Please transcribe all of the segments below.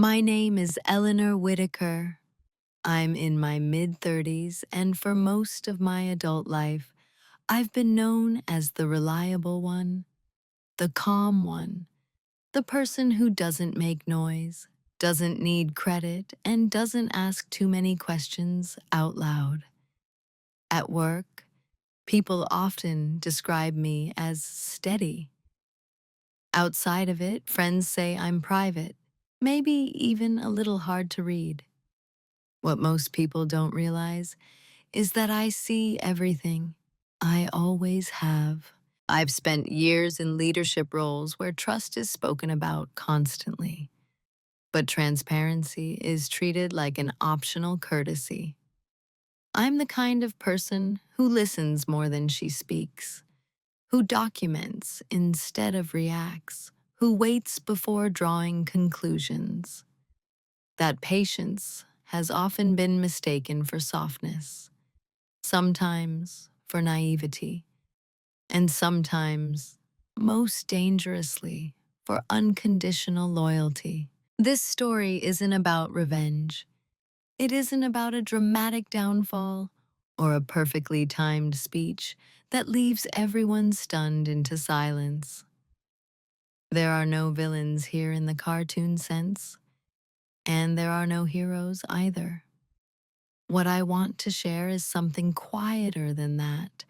My name is Eleanor Whitaker. I'm in my mid-30s, and for most of my adult life, I've been known as the reliable one, the calm one, the person who doesn't make noise, doesn't need credit, and doesn't ask too many questions out loud. At work, people often describe me as steady. Outside of it, friends say I'm private, maybe even a little hard to read. What most people don't realize is that I see everything. I always have. I've spent years in leadership roles where trust is spoken about constantly, but transparency is treated like an optional courtesy. I'm the kind of person who listens more than she speaks, who documents instead of reacts, who waits before drawing conclusions. That patience has often been mistaken for softness, sometimes for naivety, and sometimes, most dangerously, for unconditional loyalty. This story isn't about revenge. It isn't about a dramatic downfall or a perfectly timed speech that leaves everyone stunned into silence. There are no villains here in the cartoon sense, and there are no heroes either. What I want to share is something quieter than that.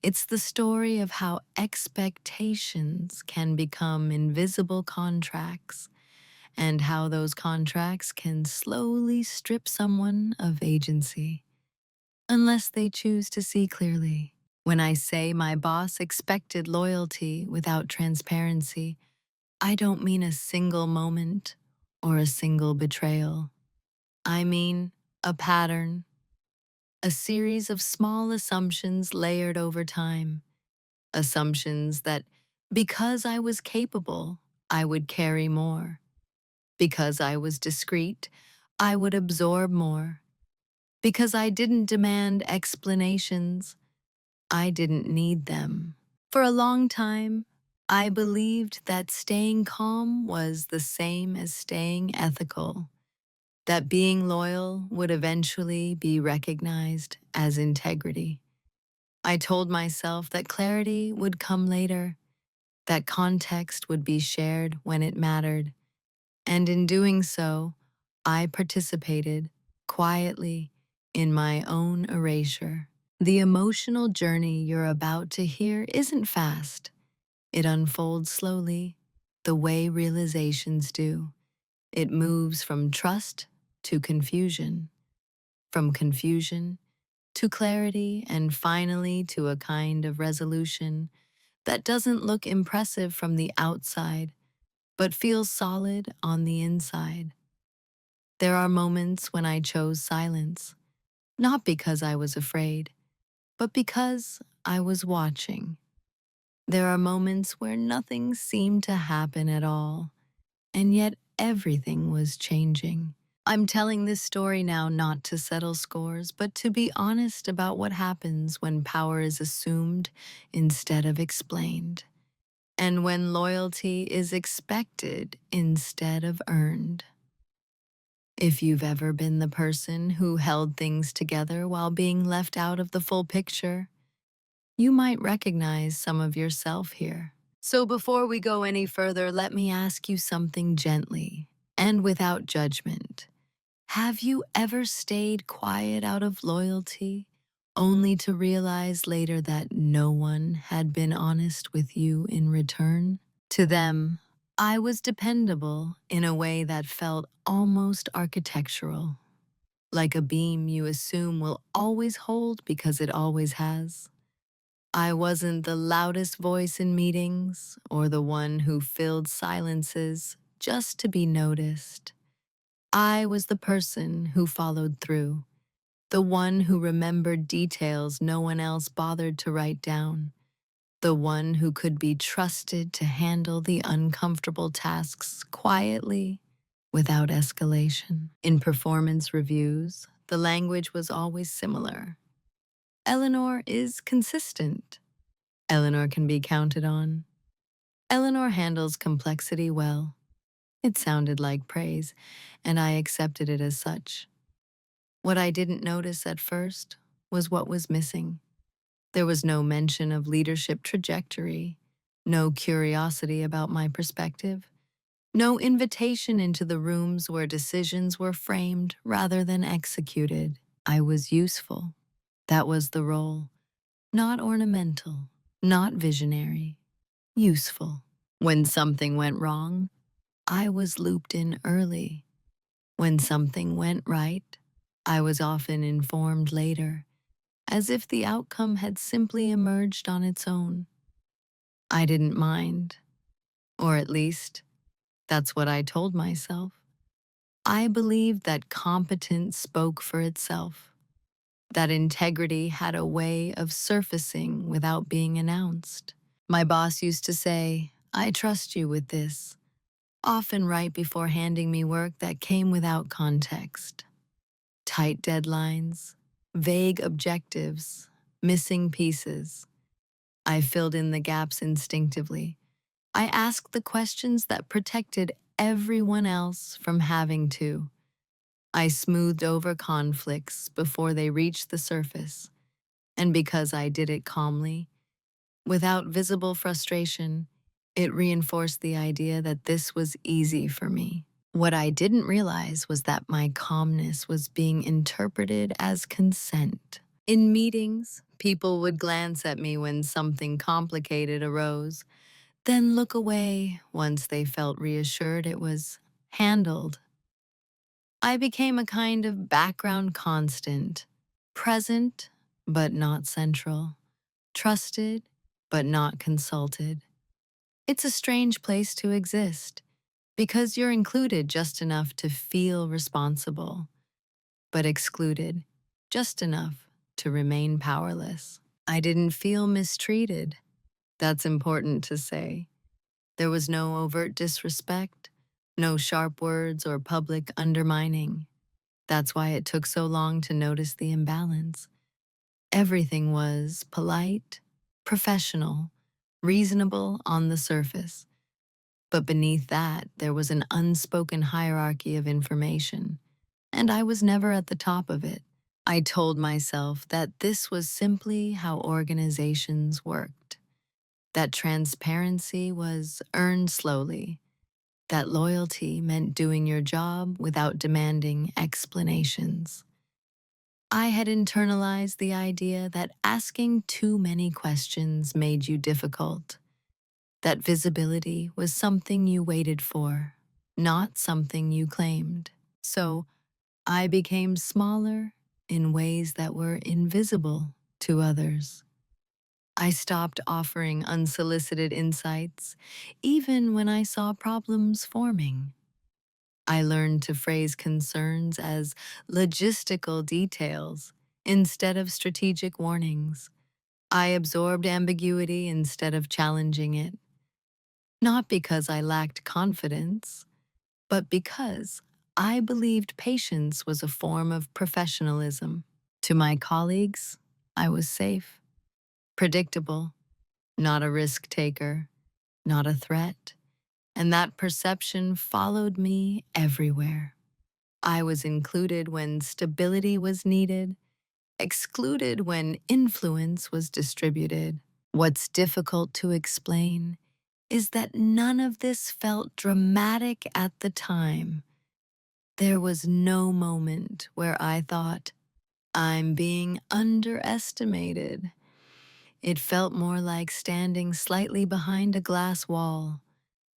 It's the story of how expectations can become invisible contracts and how those contracts can slowly strip someone of agency, unless they choose to see clearly. When I say my boss expected loyalty without transparency, I don't mean a single moment or a single betrayal. I mean a pattern, a series of small assumptions layered over time, assumptions that because I was capable, I would carry more. Because I was discreet, I would absorb more. Because I didn't demand explanations, I didn't need them. For a long time, I believed that staying calm was the same as staying ethical, that being loyal would eventually be recognized as integrity. I told myself that clarity would come later, that context would be shared when it mattered, and in doing so, I participated quietly in my own erasure. The emotional journey you're about to hear isn't fast. It unfolds slowly, the way realizations do. It moves from trust to confusion, from confusion to clarity, and finally to a kind of resolution that doesn't look impressive from the outside, but feels solid on the inside. There are moments when I chose silence, not because I was afraid, but because I was watching. There are moments where nothing seemed to happen at all, and yet everything was changing. I'm telling this story now not to settle scores, but to be honest about what happens when power is assumed instead of explained, and when loyalty is expected instead of earned. If you've ever been the person who held things together while being left out of the full picture, you might recognize some of yourself here. So before we go any further, let me ask you something gently and without judgment. Have you ever stayed quiet out of loyalty, only to realize later that no one had been honest with you in return? To them, I was dependable in a way that felt almost architectural, like a beam you assume will always hold because it always has. I wasn't the loudest voice in meetings or the one who filled silences just to be noticed. I was the person who followed through, the one who remembered details no one else bothered to write down, the one who could be trusted to handle the uncomfortable tasks quietly without escalation. In performance reviews, the language was always similar. Eleanor is consistent. Eleanor can be counted on. Eleanor handles complexity well. It sounded like praise, and I accepted it as such. What I didn't notice at first was what was missing. There was no mention of leadership trajectory, no curiosity about my perspective, no invitation into the rooms where decisions were framed rather than executed. I was useful. That was the role. Not ornamental, not visionary, useful. When something went wrong, I was looped in early. When something went right, I was often informed later, as if the outcome had simply emerged on its own. I didn't mind, or at least, that's what I told myself. I believed that competence spoke for itself, that integrity had a way of surfacing without being announced. My boss used to say, "I trust you with this," often right before handing me work that came without context. Tight deadlines, vague objectives, missing pieces. I filled in the gaps instinctively. I asked the questions that protected everyone else from having to. I smoothed over conflicts before they reached the surface. And because I did it calmly, without visible frustration, it reinforced the idea that this was easy for me. What I didn't realize was that my calmness was being interpreted as consent. In meetings, people would glance at me when something complicated arose, then look away once they felt reassured it was handled. I became a kind of background constant, present but not central, trusted but not consulted. It's a strange place to exist because you're included just enough to feel responsible, but excluded just enough to remain powerless. I didn't feel mistreated. That's important to say. There was no overt disrespect, no sharp words or public undermining. That's why it took so long to notice the imbalance. Everything was polite, professional, reasonable on the surface. But beneath that, there was an unspoken hierarchy of information, and I was never at the top of it. I told myself that this was simply how organizations worked, that transparency was earned slowly, that loyalty meant doing your job without demanding explanations. I had internalized the idea that asking too many questions made you difficult, that visibility was something you waited for, not something you claimed. So I became smaller in ways that were invisible to others. I stopped offering unsolicited insights, even when I saw problems forming. I learned to phrase concerns as logistical details instead of strategic warnings. I absorbed ambiguity instead of challenging it, not because I lacked confidence, but because I believed patience was a form of professionalism. To my colleagues, I was safe, predictable, not a risk taker, not a threat, and that perception followed me everywhere. I was included when stability was needed, excluded when influence was distributed. What's difficult to explain is that none of this felt dramatic at the time. There was no moment where I thought, "I'm being underestimated." It felt more like standing slightly behind a glass wall,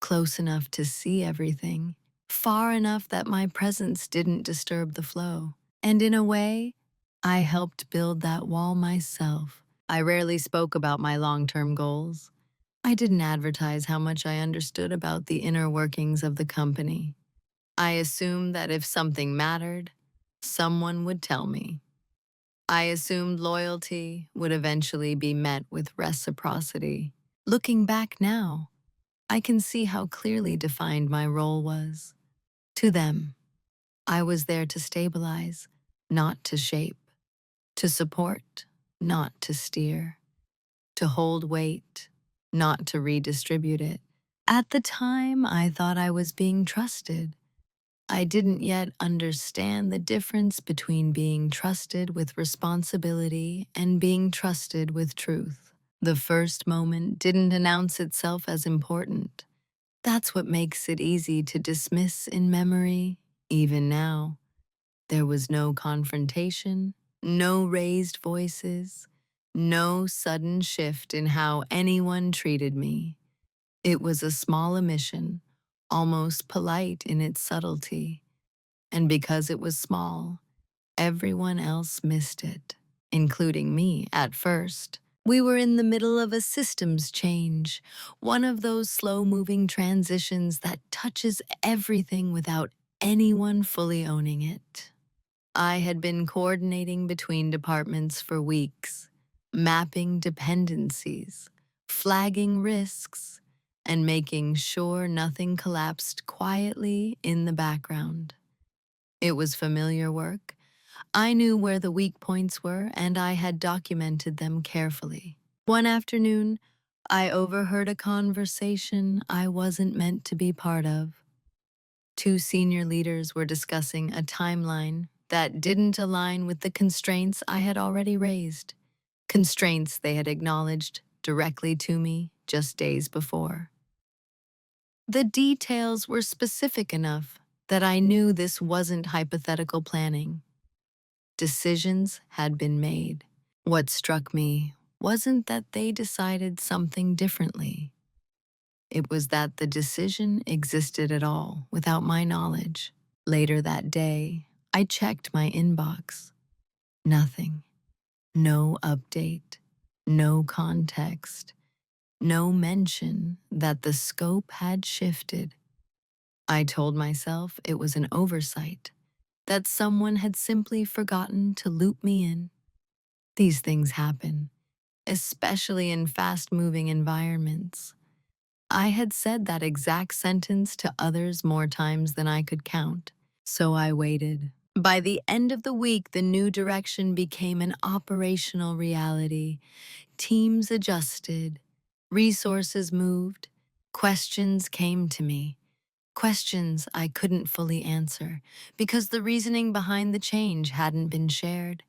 close enough to see everything, far enough that my presence didn't disturb the flow. And in a way, I helped build that wall myself. I rarely spoke about my long-term goals. I didn't advertise how much I understood about the inner workings of the company. I assumed that if something mattered, someone would tell me. I assumed loyalty would eventually be met with reciprocity. Looking back now, I can see how clearly defined my role was. To them, I was there to stabilize, not to shape, to support, not to steer, to hold weight, not to redistribute it. At the time, I thought I was being trusted. I didn't yet understand the difference between being trusted with responsibility and being trusted with truth. The first moment didn't announce itself as important. That's what makes it easy to dismiss in memory, even now. There was no confrontation, no raised voices, no sudden shift in how anyone treated me. It was a small omission, almost polite in its subtlety. And because it was small, everyone else missed it, including me at first. We were in the middle of a systems change, one of those slow-moving transitions that touches everything without anyone fully owning it. I had been coordinating between departments for weeks, mapping dependencies, flagging risks, and making sure nothing collapsed quietly in the background. It was familiar work. I knew where the weak points were, and I had documented them carefully. One afternoon, I overheard a conversation I wasn't meant to be part of. Two senior leaders were discussing a timeline that didn't align with the constraints I had already raised, constraints they had acknowledged directly to me just days before. The details were specific enough that I knew this wasn't hypothetical planning. Decisions had been made. What struck me wasn't that they decided something differently. It was that the decision existed at all without my knowledge. Later that day, I checked my inbox. Nothing. No update. No context. No mention that the scope had shifted. I told myself it was an oversight, that someone had simply forgotten to loop me in. These things happen, especially in fast-moving environments. I had said that exact sentence to others more times than I could count, so I waited. By the end of the week, the new direction became an operational reality. Teams adjusted, resources moved, questions came to me. Questions I couldn't fully answer because the reasoning behind the change hadn't been shared.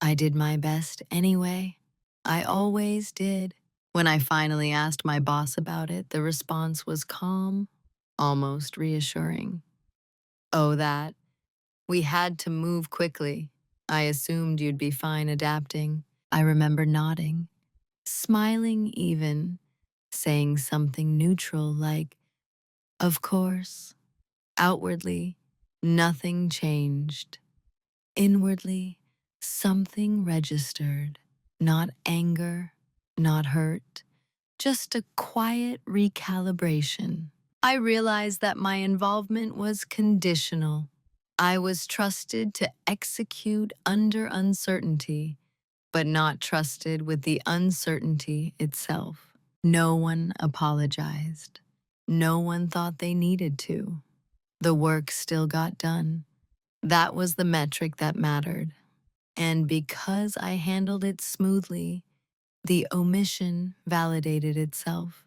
I did my best anyway. I always did. When I finally asked my boss about it, the response was calm, almost reassuring. Oh, that. We had to move quickly. I assumed you'd be fine adapting. I remember nodding, smiling even, saying something neutral like, of course. Outwardly, nothing changed. Inwardly, something registered. Not anger, not hurt, just a quiet recalibration. I realized that my involvement was conditional. I was trusted to execute under uncertainty, but not trusted with the uncertainty itself. No one apologized. No one thought they needed to. The work still got done. That was the metric that mattered. And because I handled it smoothly, the omission validated itself.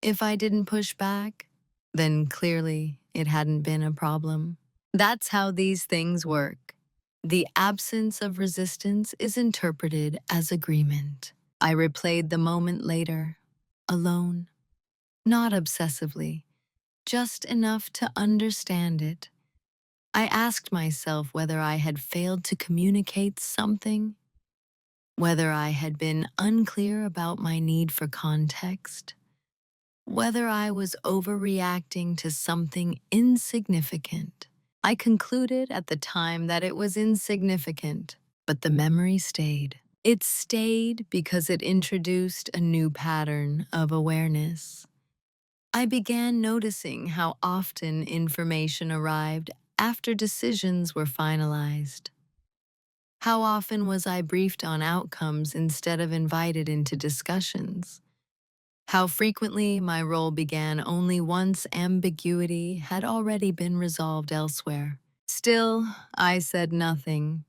If I didn't push back, then clearly it hadn't been a problem. That's how these things work. The absence of resistance is interpreted as agreement. I replayed the moment later, alone, not obsessively, just enough to understand it. I asked myself whether I had failed to communicate something, whether I had been unclear about my need for context, whether I was overreacting to something insignificant. I concluded at the time that it was insignificant, but the memory stayed. It stayed because it introduced a new pattern of awareness. I began noticing how often information arrived after decisions were finalized. How often was I briefed on outcomes instead of invited into discussions? How frequently my role began only once ambiguity had already been resolved elsewhere. Still, I said nothing.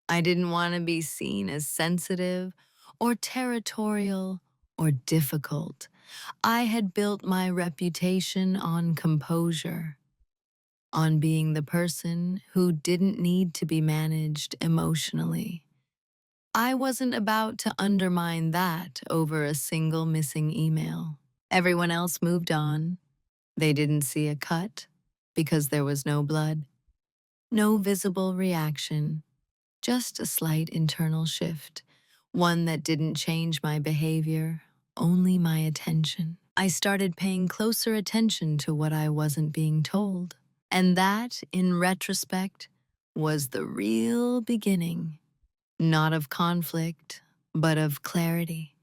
I didn't want to be seen as sensitive or territorial or difficult. I had built my reputation on composure, on being the person who didn't need to be managed emotionally. I wasn't about to undermine that over a single missing email. Everyone else moved on. They didn't see a cut because there was no blood, no visible reaction, just a slight internal shift, one that didn't change my behavior, only my attention. I started paying closer attention to what I wasn't being told. And that, in retrospect, was the real beginning, not of conflict, but of clarity.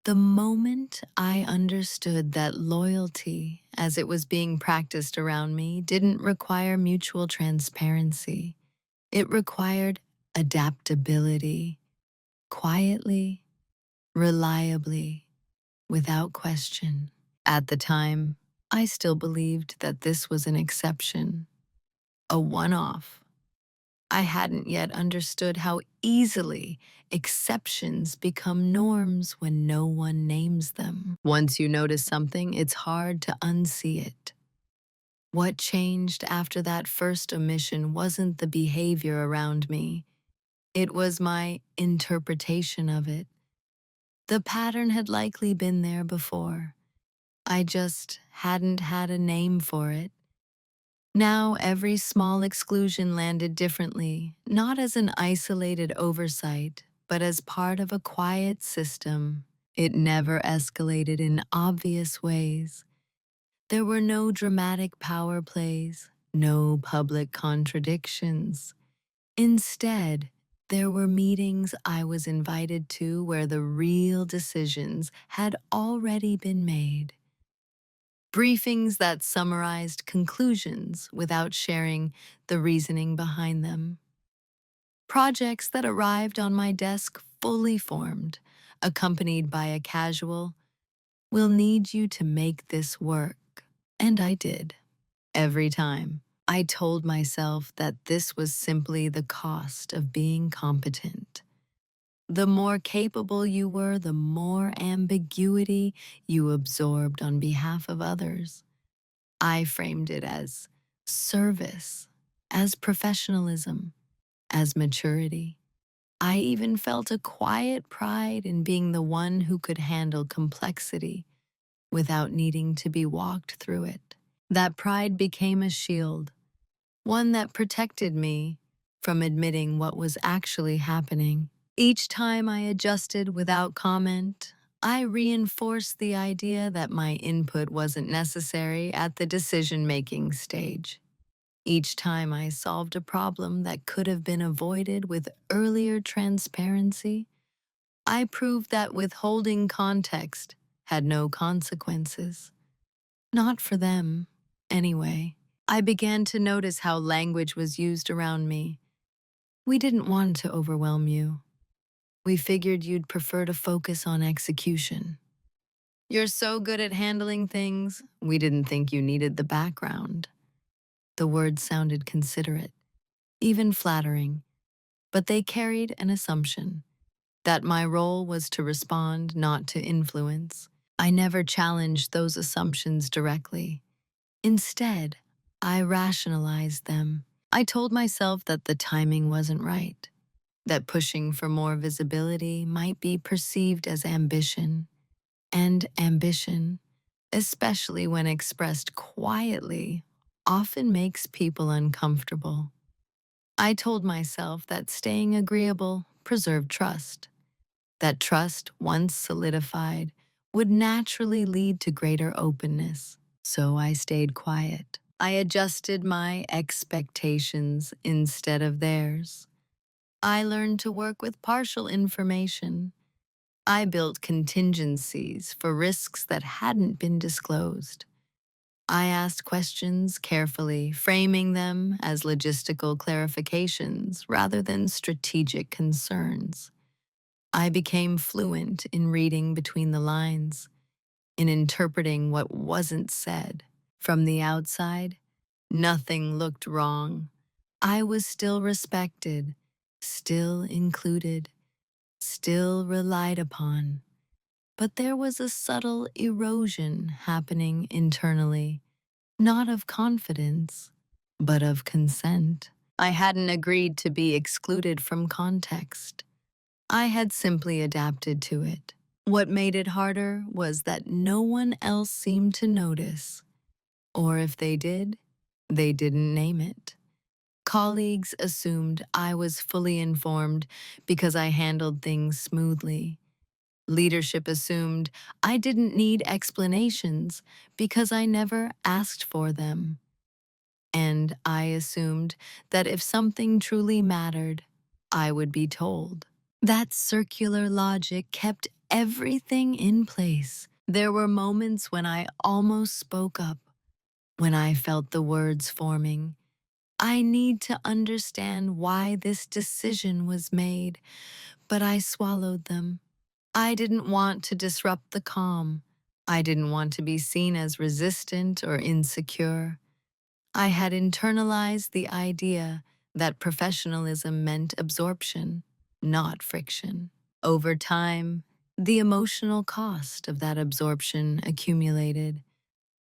The moment I understood that loyalty, as it was being practiced around me, didn't require mutual transparency, it required adaptability, quietly, reliably, without question. At the time, I still believed that this was an exception, a one-off. I hadn't yet understood how easily exceptions become norms when no one names them. Once you notice something, it's hard to unsee it. What changed after that first omission wasn't the behavior around me, it was my interpretation of it. The pattern had likely been there before. I just hadn't had a name for it. Now every small exclusion landed differently, not as an isolated oversight, but as part of a quiet system. It never escalated in obvious ways. There were no dramatic power plays, no public contradictions. Instead, there were meetings I was invited to where the real decisions had already been made. Briefings that summarized conclusions without sharing the reasoning behind them. Projects that arrived on my desk fully formed, accompanied by a casual, "We'll need you to make this work." And I did. Every time. I told myself that this was simply the cost of being competent. The more capable you were, the more ambiguity you absorbed on behalf of others. I framed it as service, as professionalism, as maturity. I even felt a quiet pride in being the one who could handle complexity without needing to be walked through it. That pride became a shield, one that protected me from admitting what was actually happening. Each time I adjusted without comment, I reinforced the idea that my input wasn't necessary at the decision-making stage. Each time I solved a problem that could have been avoided with earlier transparency, I proved that withholding context had no consequences. Not for them, anyway. I began to notice how language was used around me. "We didn't want to overwhelm you. We figured you'd prefer to focus on execution. You're so good at handling things, we didn't think you needed the background." The words sounded considerate, even flattering, but they carried an assumption that my role was to respond, not to influence. I never challenged those assumptions directly. Instead, I rationalized them. I told myself that the timing wasn't right, that pushing for more visibility might be perceived as ambition. And ambition, especially when expressed quietly, often makes people uncomfortable. I told myself that staying agreeable preserved trust, that trust, once solidified, would naturally lead to greater openness. So I stayed quiet. I adjusted my expectations instead of theirs. I learned to work with partial information. I built contingencies for risks that hadn't been disclosed. I asked questions carefully, framing them as logistical clarifications rather than strategic concerns. I became fluent in reading between the lines, in interpreting what wasn't said. From the outside, nothing looked wrong. I was still respected, still included, still relied upon. but there was a subtle erosion happening internally, not of confidence, but of consent. I hadn't agreed to be excluded from context. I had simply adapted to it. What made it harder was that no one else seemed to notice, or if they did, they didn't name it. Colleagues assumed I was fully informed because I handled things smoothly. Leadership assumed I didn't need explanations because I never asked for them. And I assumed that if something truly mattered, I would be told. That circular logic kept everything in place. There were moments when I almost spoke up, when I felt the words forming. I need to understand why this decision was made, but I swallowed them. I didn't want to disrupt the calm. I didn't want to be seen as resistant or insecure. I had internalized the idea that professionalism meant absorption, not friction. Over time, the emotional cost of that absorption accumulated,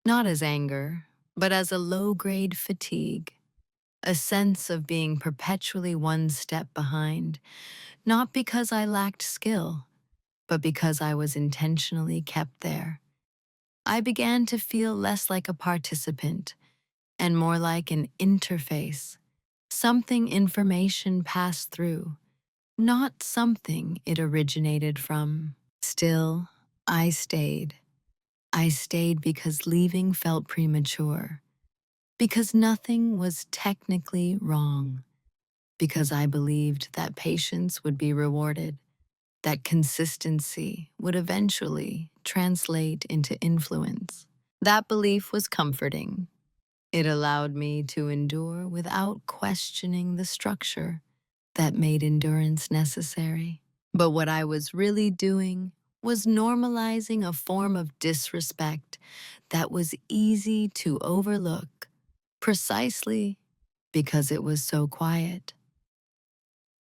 not as anger, but as a low-grade fatigue, a sense of being perpetually one step behind, not because I lacked skill, but because I was intentionally kept there. I began to feel less like a participant and more like an interface, something information passed through, not something it originated from. Still, I stayed. I stayed because leaving felt premature, because nothing was technically wrong, because I believed that patience would be rewarded, that consistency would eventually translate into influence. That belief was comforting. It allowed me to endure without questioning the structure that made endurance necessary. But what I was really doing was normalizing a form of disrespect that was easy to overlook, precisely because it was so quiet.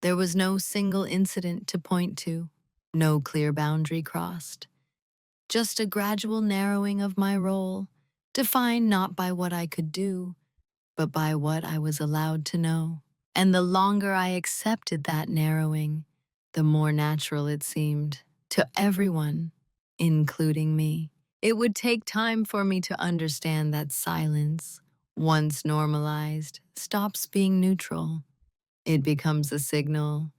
There was no single incident to point to, no clear boundary crossed, just a gradual narrowing of my role, defined not by what I could do, but by what I was allowed to know. And the longer I accepted that narrowing, the more natural it seemed to everyone, including me. It would take time for me to understand that silence, once normalized, stops being neutral. It becomes a signal.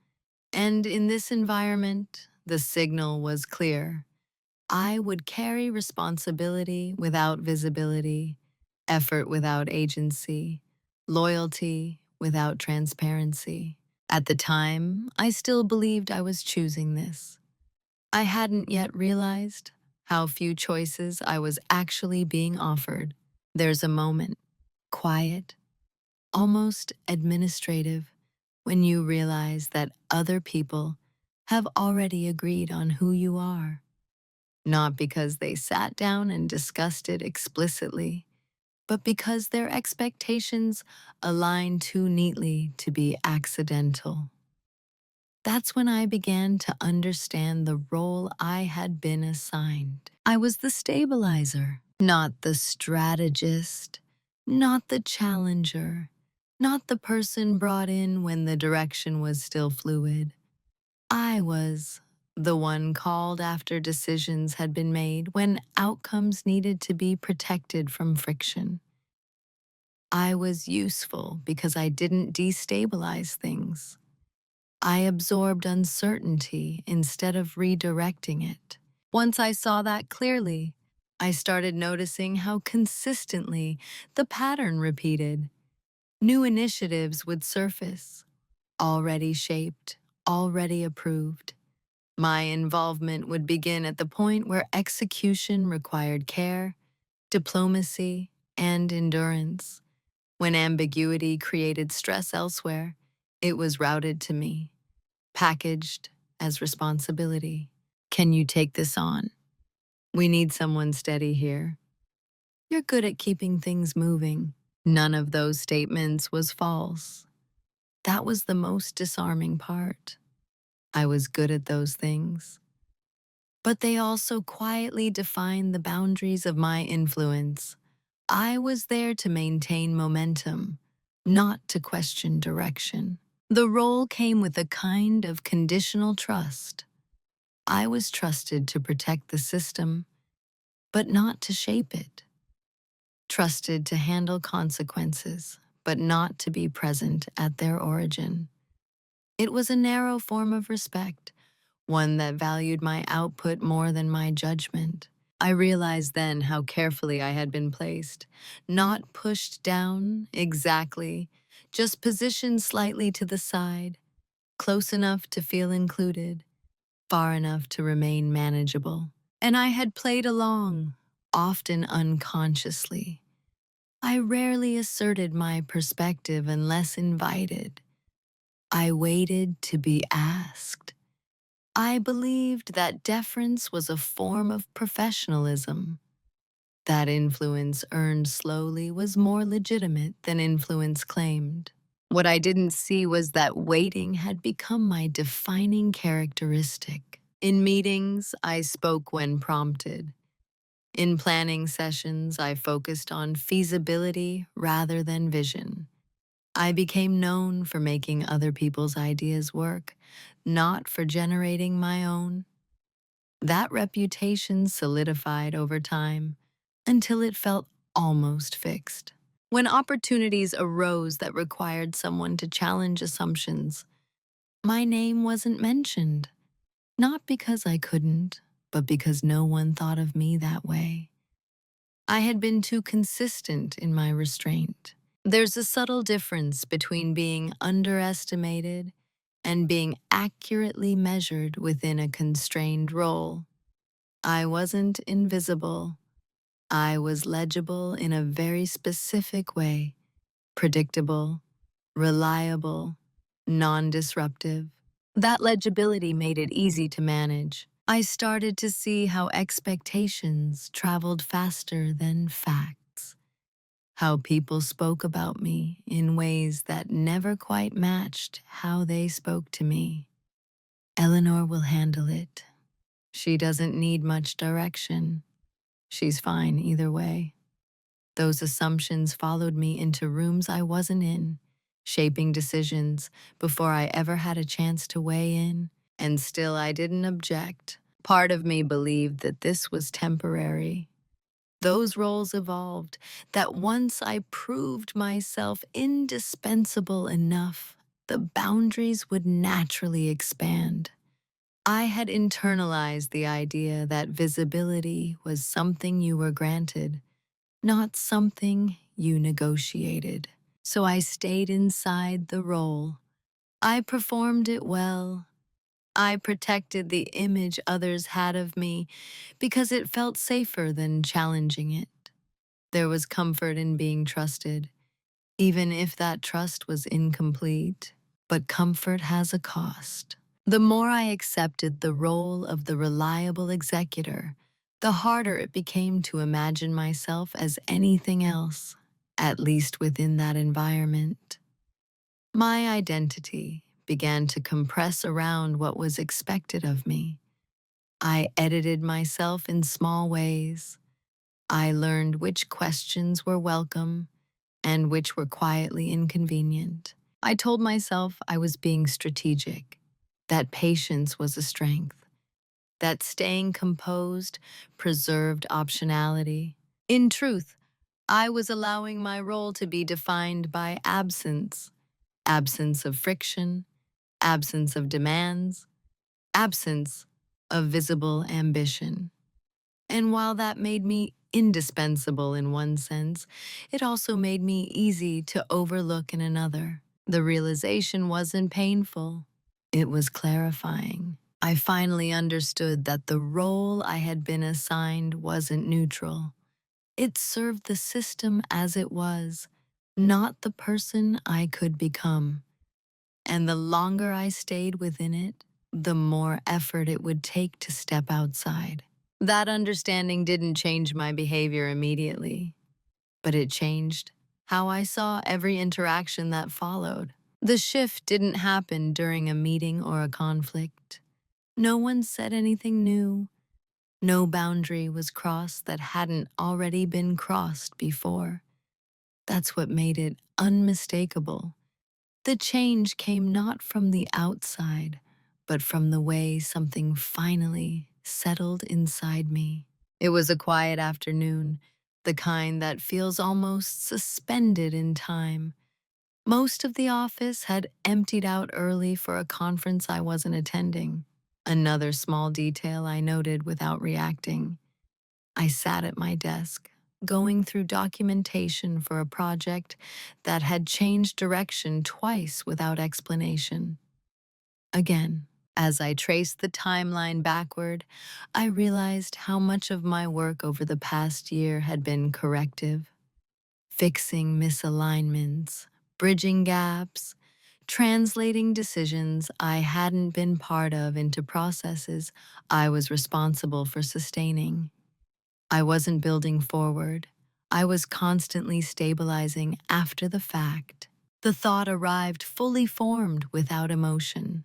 And in this environment, the signal was clear. I would carry responsibility without visibility, effort without agency, loyalty without transparency. At the time, I still believed I was choosing this. I hadn't yet realized how few choices I was actually being offered. There's a moment, quiet, almost administrative, when you realize that other people have already agreed on who you are. Not because they sat down and discussed it explicitly, but because their expectations align too neatly to be accidental. That's when I began to understand the role I had been assigned. I was the stabilizer, not the strategist, not the challenger, not the person brought in when the direction was still fluid. I was the one called after decisions had been made when outcomes needed to be protected from friction. I was useful because I didn't destabilize things. I absorbed uncertainty instead of redirecting it. Once I saw that clearly, I started noticing how consistently the pattern repeated. New initiatives would surface, already shaped, already approved. My involvement would begin at the point where execution required care, diplomacy, and endurance. When ambiguity created stress elsewhere, it was routed to me, packaged as responsibility. Can you take this on? We need someone steady here. You're good at keeping things moving. None of those statements was false. That was the most disarming part. I was good at those things. but they also quietly defined the boundaries of my influence. I was there to maintain momentum, not to question direction. The role came with a kind of conditional trust. I was trusted to protect the system, but not to shape it. Trusted to handle consequences, but not to be present at their origin. It was a narrow form of respect, one that valued my output more than my judgment. I realized then how carefully I had been placed, not pushed down exactly, just positioned slightly to the side, close enough to feel included, far enough to remain manageable. And I had played along, often unconsciously. I rarely asserted my perspective unless invited. I waited to be asked. I believed that deference was a form of professionalism. That influence earned slowly was more legitimate than influence claimed. What I didn't see was that waiting had become my defining characteristic. In meetings, I spoke when prompted. In planning sessions, I focused on feasibility rather than vision. I became known for making other people's ideas work, not for generating my own. That reputation solidified over time until it felt almost fixed. When opportunities arose that required someone to challenge assumptions, my name wasn't mentioned, not because I couldn't, but because no one thought of me that way. I had been too consistent in my restraint. There's a subtle difference between being underestimated and being accurately measured within a constrained role. I wasn't invisible. I was legible in a very specific way, predictable, reliable, non-disruptive. That legibility made it easy to manage. I started to see how expectations traveled faster than facts, how people spoke about me in ways that never quite matched how they spoke to me. Eleanor will handle it. She doesn't need much direction. She's fine either way. Those assumptions followed me into rooms I wasn't in, shaping decisions before I ever had a chance to weigh in, and still I didn't object. Part of me believed that this was temporary. Those roles evolved, that once I proved myself indispensable enough, the boundaries would naturally expand. I had internalized the idea that visibility was something you were granted, not something you negotiated. So I stayed inside the role. I performed it well. I protected the image others had of me because it felt safer than challenging it. There was comfort in being trusted, even if that trust was incomplete. But comfort has a cost. The more I accepted the role of the reliable executor, the harder it became to imagine myself as anything else, at least within that environment. My identity began to compress around what was expected of me. I edited myself in small ways. I learned which questions were welcome and which were quietly inconvenient. I told myself I was being strategic, that patience was a strength, that staying composed preserved optionality. In truth, I was allowing my role to be defined by absence, absence of friction, absence of demands, absence of visible ambition. And while that made me indispensable in one sense, it also made me easy to overlook in another. The realization wasn't painful, it was clarifying. I finally understood that the role I had been assigned wasn't neutral. It served the system as it was, not the person I could become. And the longer I stayed within it, the more effort it would take to step outside. That understanding didn't change my behavior immediately, but it changed how I saw every interaction that followed. The shift didn't happen during a meeting or a conflict. No one said anything new. No boundary was crossed that hadn't already been crossed before. That's what made it unmistakable. The change came not from the outside, but from the way something finally settled inside me. It was a quiet afternoon, the kind that feels almost suspended in time. Most of the office had emptied out early for a conference I wasn't attending. Another small detail I noted without reacting. I sat at my desk, going through documentation for a project that had changed direction twice without explanation. Again, as I traced the timeline backward, I realized how much of my work over the past year had been corrective, fixing misalignments, bridging gaps, translating decisions I hadn't been part of into processes I was responsible for sustaining. I wasn't building forward. I was constantly stabilizing after the fact. The thought arrived fully formed without emotion.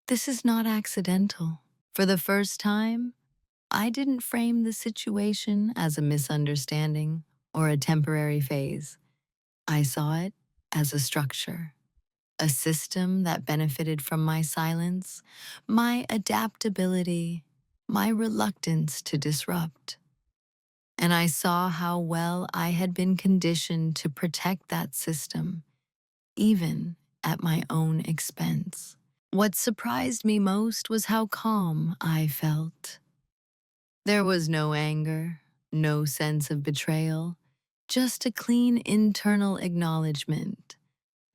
This is not accidental. For the first time, I didn't frame the situation as a misunderstanding or a temporary phase. I saw it as a structure, a system that benefited from my silence, my adaptability, my reluctance to disrupt. And I saw how well I had been conditioned to protect that system, even at my own expense. What surprised me most was how calm I felt. There was no anger, no sense of betrayal, just a clean internal acknowledgement,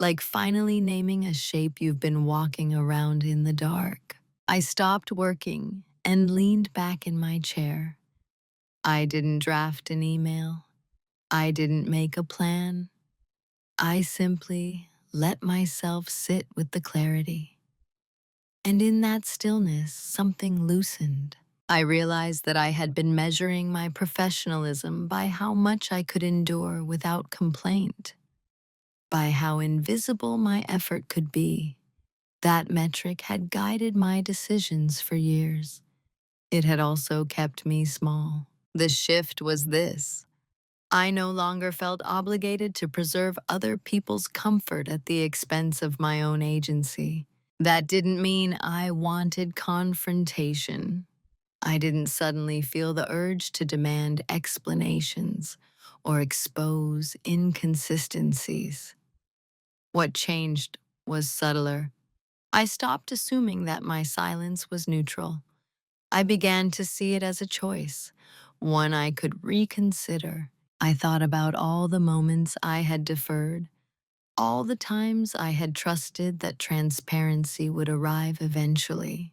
like finally naming a shape you've been walking around in the dark. I stopped working and leaned back in my chair. I didn't draft an email. I didn't make a plan. I simply let myself sit with the clarity. And in that stillness, something loosened. I realized that I had been measuring my professionalism by how much I could endure without complaint, by how invisible my effort could be. That metric had guided my decisions for years. It had also kept me small. The shift was this. I no longer felt obligated to preserve other people's comfort at the expense of my own agency. That didn't mean I wanted confrontation. I didn't suddenly feel the urge to demand explanations or expose inconsistencies. What changed was subtler. I stopped assuming that my silence was neutral. I began to see it as a choice, one I could reconsider. I thought about all the moments I had deferred, all the times I had trusted that transparency would arrive eventually.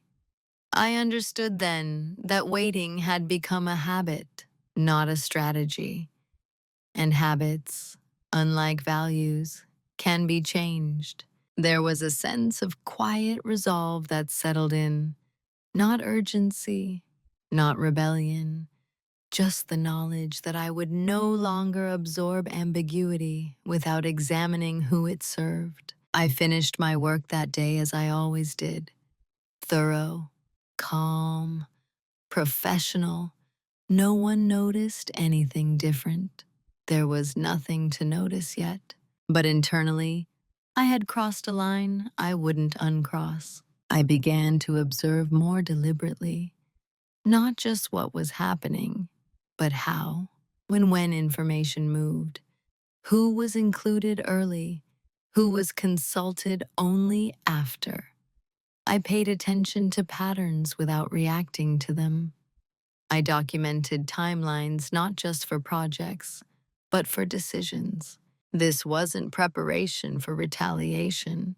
I understood then that waiting had become a habit, not a strategy. And habits, unlike values, can be changed. There was a sense of quiet resolve that settled in, not urgency, not rebellion, just the knowledge that I would no longer absorb ambiguity without examining who it served. I finished my work that day as I always did, thorough, calm, professional. No one noticed anything different. There was nothing to notice yet. But internally, I had crossed a line I wouldn't uncross. I began to observe more deliberately, not just what was happening, but how, when information moved, who was included early, who was consulted only after. I paid attention to patterns without reacting to them. I documented timelines not just for projects, but for decisions. This wasn't preparation for retaliation.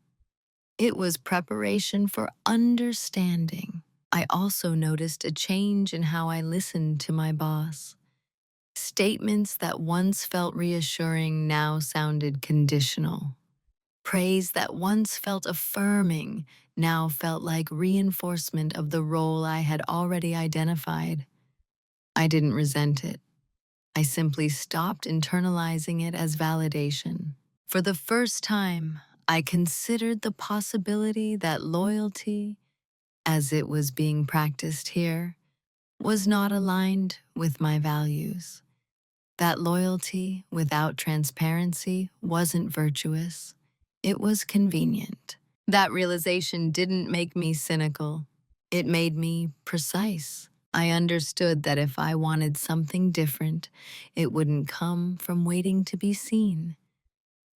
It was preparation for understanding. I also noticed a change in how I listened to my boss. Statements that once felt reassuring now sounded conditional. Praise that once felt affirming now felt like reinforcement of the role I had already identified. I didn't resent it. I simply stopped internalizing it as validation. For the first time, I considered the possibility that loyalty, as it was being practiced here, was not aligned with my values. That loyalty without transparency wasn't virtuous. It was convenient. That realization didn't make me cynical. It made me precise. I understood that if I wanted something different, it wouldn't come from waiting to be seen.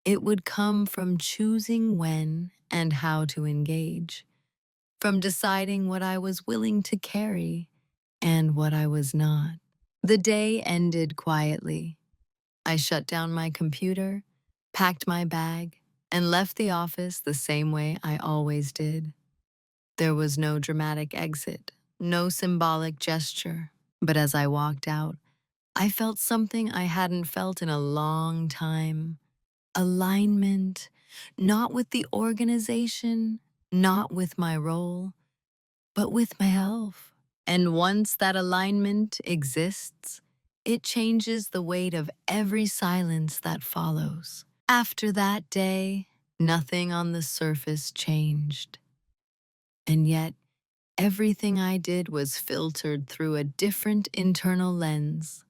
It would come from choosing when and how to engage, from deciding what I was willing to carry and what I was not. The day ended quietly. I shut down my computer, packed my bag, and left the office the same way I always did. There was no dramatic exit, no symbolic gesture, but as I walked out, I felt something I hadn't felt in a long time. Alignment, not with the organization, not with my role, but with myself. And once that alignment exists, it changes the weight of every silence that follows. After that day, nothing on the surface changed. And yet, everything I did was filtered through a different internal lens.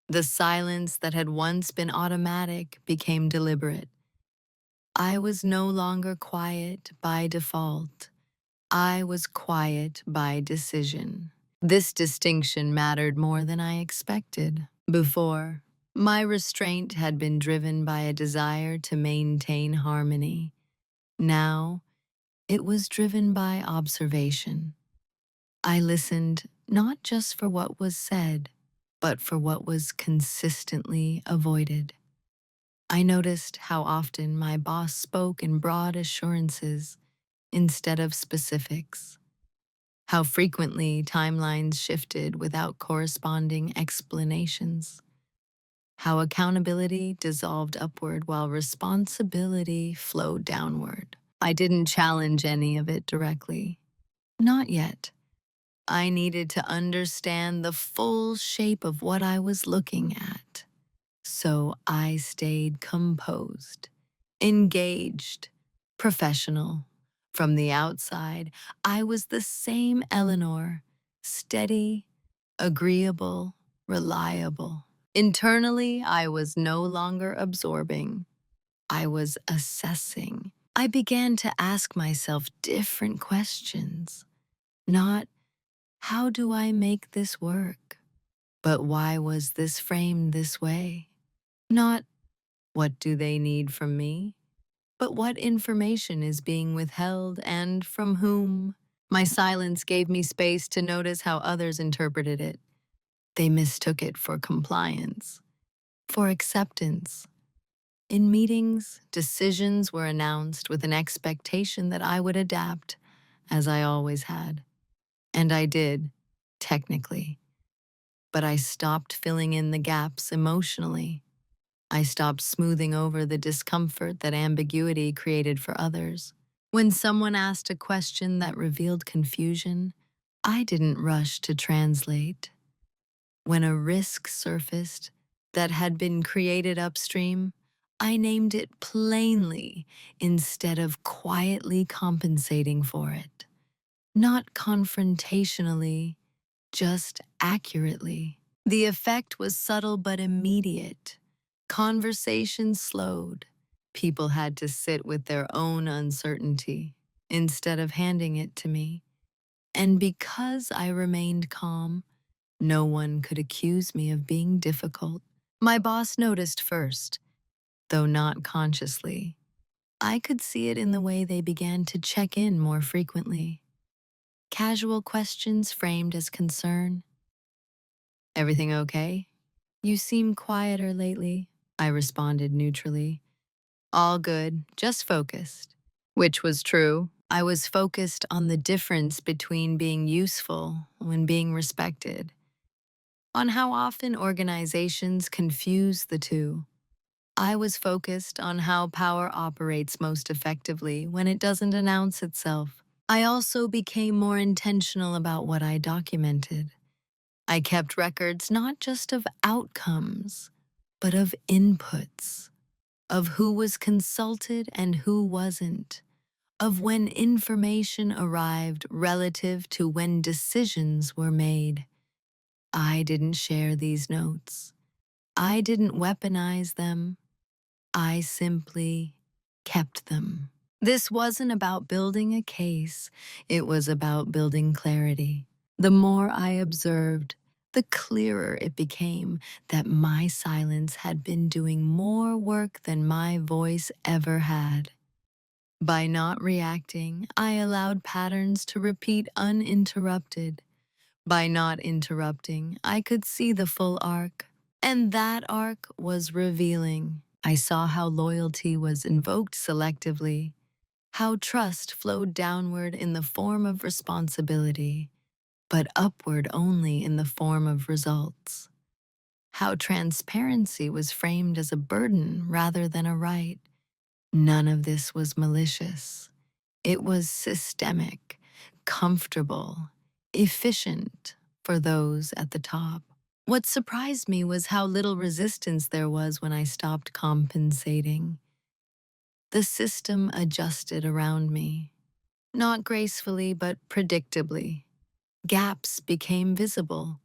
The silence that had once been automatic became deliberate. I was no longer quiet by default. I was quiet by decision. This distinction mattered more than I expected. Before, my restraint had been driven by a desire to maintain harmony. Now, it was driven by observation. I listened not just for what was said, but for what was consistently avoided. I noticed how often my boss spoke in broad assurances instead of specifics, how frequently timelines shifted without corresponding explanations, how accountability dissolved upward while responsibility flowed downward. I didn't challenge any of it directly. Not yet. I needed to understand the full shape of what I was looking at. So I stayed composed, engaged, professional. From the outside, I was the same Eleanor, steady, agreeable, reliable. Internally, I was no longer absorbing. I was assessing. I began to ask myself different questions. Not, how do I make this work? But why was this framed this way? Not, what do they need from me? But what information is being withheld and from whom? My silence gave me space to notice how others interpreted it. They mistook it for compliance, for acceptance. In meetings, decisions were announced with an expectation that I would adapt, as I always had. And I did, technically. But I stopped filling in the gaps emotionally. I stopped smoothing over the discomfort that ambiguity created for others. When someone asked a question that revealed confusion, I didn't rush to translate. When a risk surfaced that had been created upstream, I named it plainly instead of quietly compensating for it. Not confrontationally, just accurately. The effect was subtle but immediate. Conversation slowed. People had to sit with their own uncertainty instead of handing it to me. And because I remained calm, no one could accuse me of being difficult. My boss noticed first, though not consciously. I could see it in the way they began to check in more frequently. Casual questions framed as concern. Everything okay? You seem quieter lately, I responded neutrally. All good, just focused. Which was true. I was focused on the difference between being useful and being respected, on how often organizations confuse the two. I was focused on how power operates most effectively when it doesn't announce itself. I also became more intentional about what I documented. I kept records not just of outcomes, but of inputs, of who was consulted and who wasn't, of when information arrived relative to when decisions were made. I didn't share these notes. I didn't weaponize them. I simply kept them. This wasn't about building a case, it was about building clarity. The more I observed, the clearer it became that my silence had been doing more work than my voice ever had. By not reacting, I allowed patterns to repeat uninterrupted. By not interrupting, I could see the full arc. And that arc was revealing. I saw how loyalty was invoked selectively, how trust flowed downward in the form of responsibility, but upward only in the form of results. How transparency was framed as a burden rather than a right. None of this was malicious. It was systemic, comfortable, efficient for those at the top. What surprised me was how little resistance there was when I stopped compensating. The system adjusted around me, not gracefully but predictably. Gaps became visible,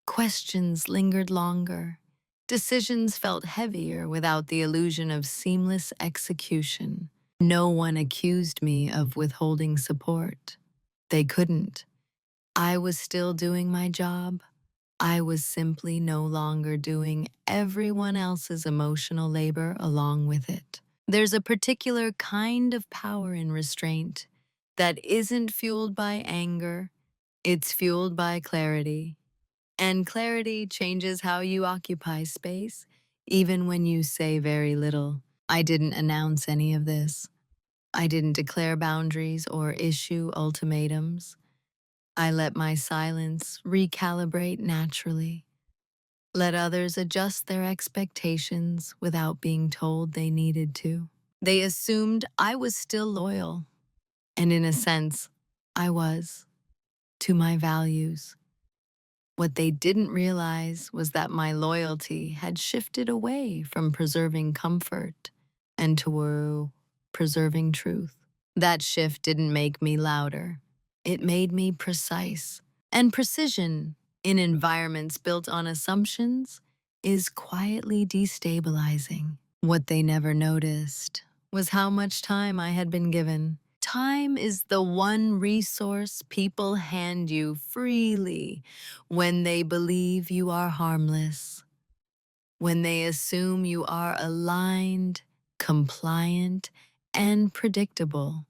questions lingered longer, decisions felt heavier without the illusion of seamless execution. No one accused me of withholding support. They couldn't. I was still doing my job. I was simply no longer doing everyone else's emotional labor along with it. There's a particular kind of power in restraint that isn't fueled by anger, it's fueled by clarity. And clarity changes how you occupy space, even when you say very little. I didn't announce any of this. I didn't declare boundaries or issue ultimatums. I let my silence recalibrate naturally. Let others adjust their expectations without being told they needed to. They assumed I was still loyal, and in a sense, I was, to my values. What they didn't realize was that my loyalty had shifted away from preserving comfort and toward preserving truth. That shift didn't make me louder. It made me precise. And precision in environments built on assumptions is quietly destabilizing. What they never noticed was how much time I had been given. Time is the one resource people hand you freely when they believe you are harmless, when they assume you are aligned, compliant, and predictable.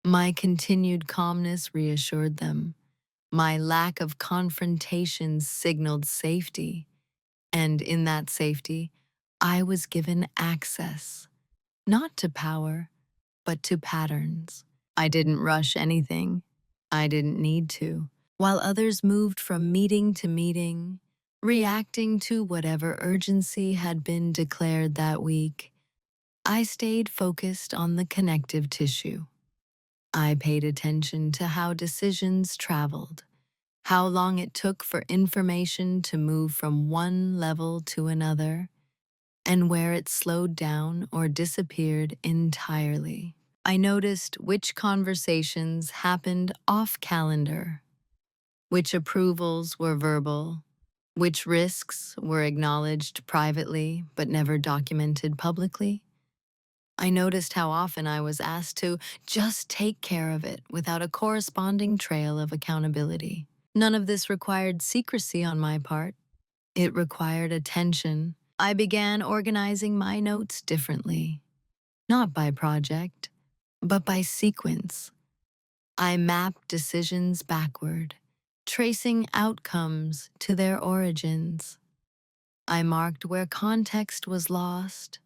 My continued calmness reassured them. My lack of confrontation signaled safety, and in that safety, I was given access, not to power, but to patterns. I didn't rush anything. I didn't need to. While others moved from meeting to meeting, reacting to whatever urgency had been declared that week, I stayed focused on the connective tissue. I paid attention to how decisions traveled, how long it took for information to move from one level to another, and where it slowed down or disappeared entirely. I noticed which conversations happened off calendar, which approvals were verbal, which risks were acknowledged privately but never documented publicly. I noticed how often I was asked to just take care of it without a corresponding trail of accountability. None of this required secrecy on my part. It required attention. I began organizing my notes differently, not by project, but by sequence. I mapped decisions backward, tracing outcomes to their origins. I marked where context was lost,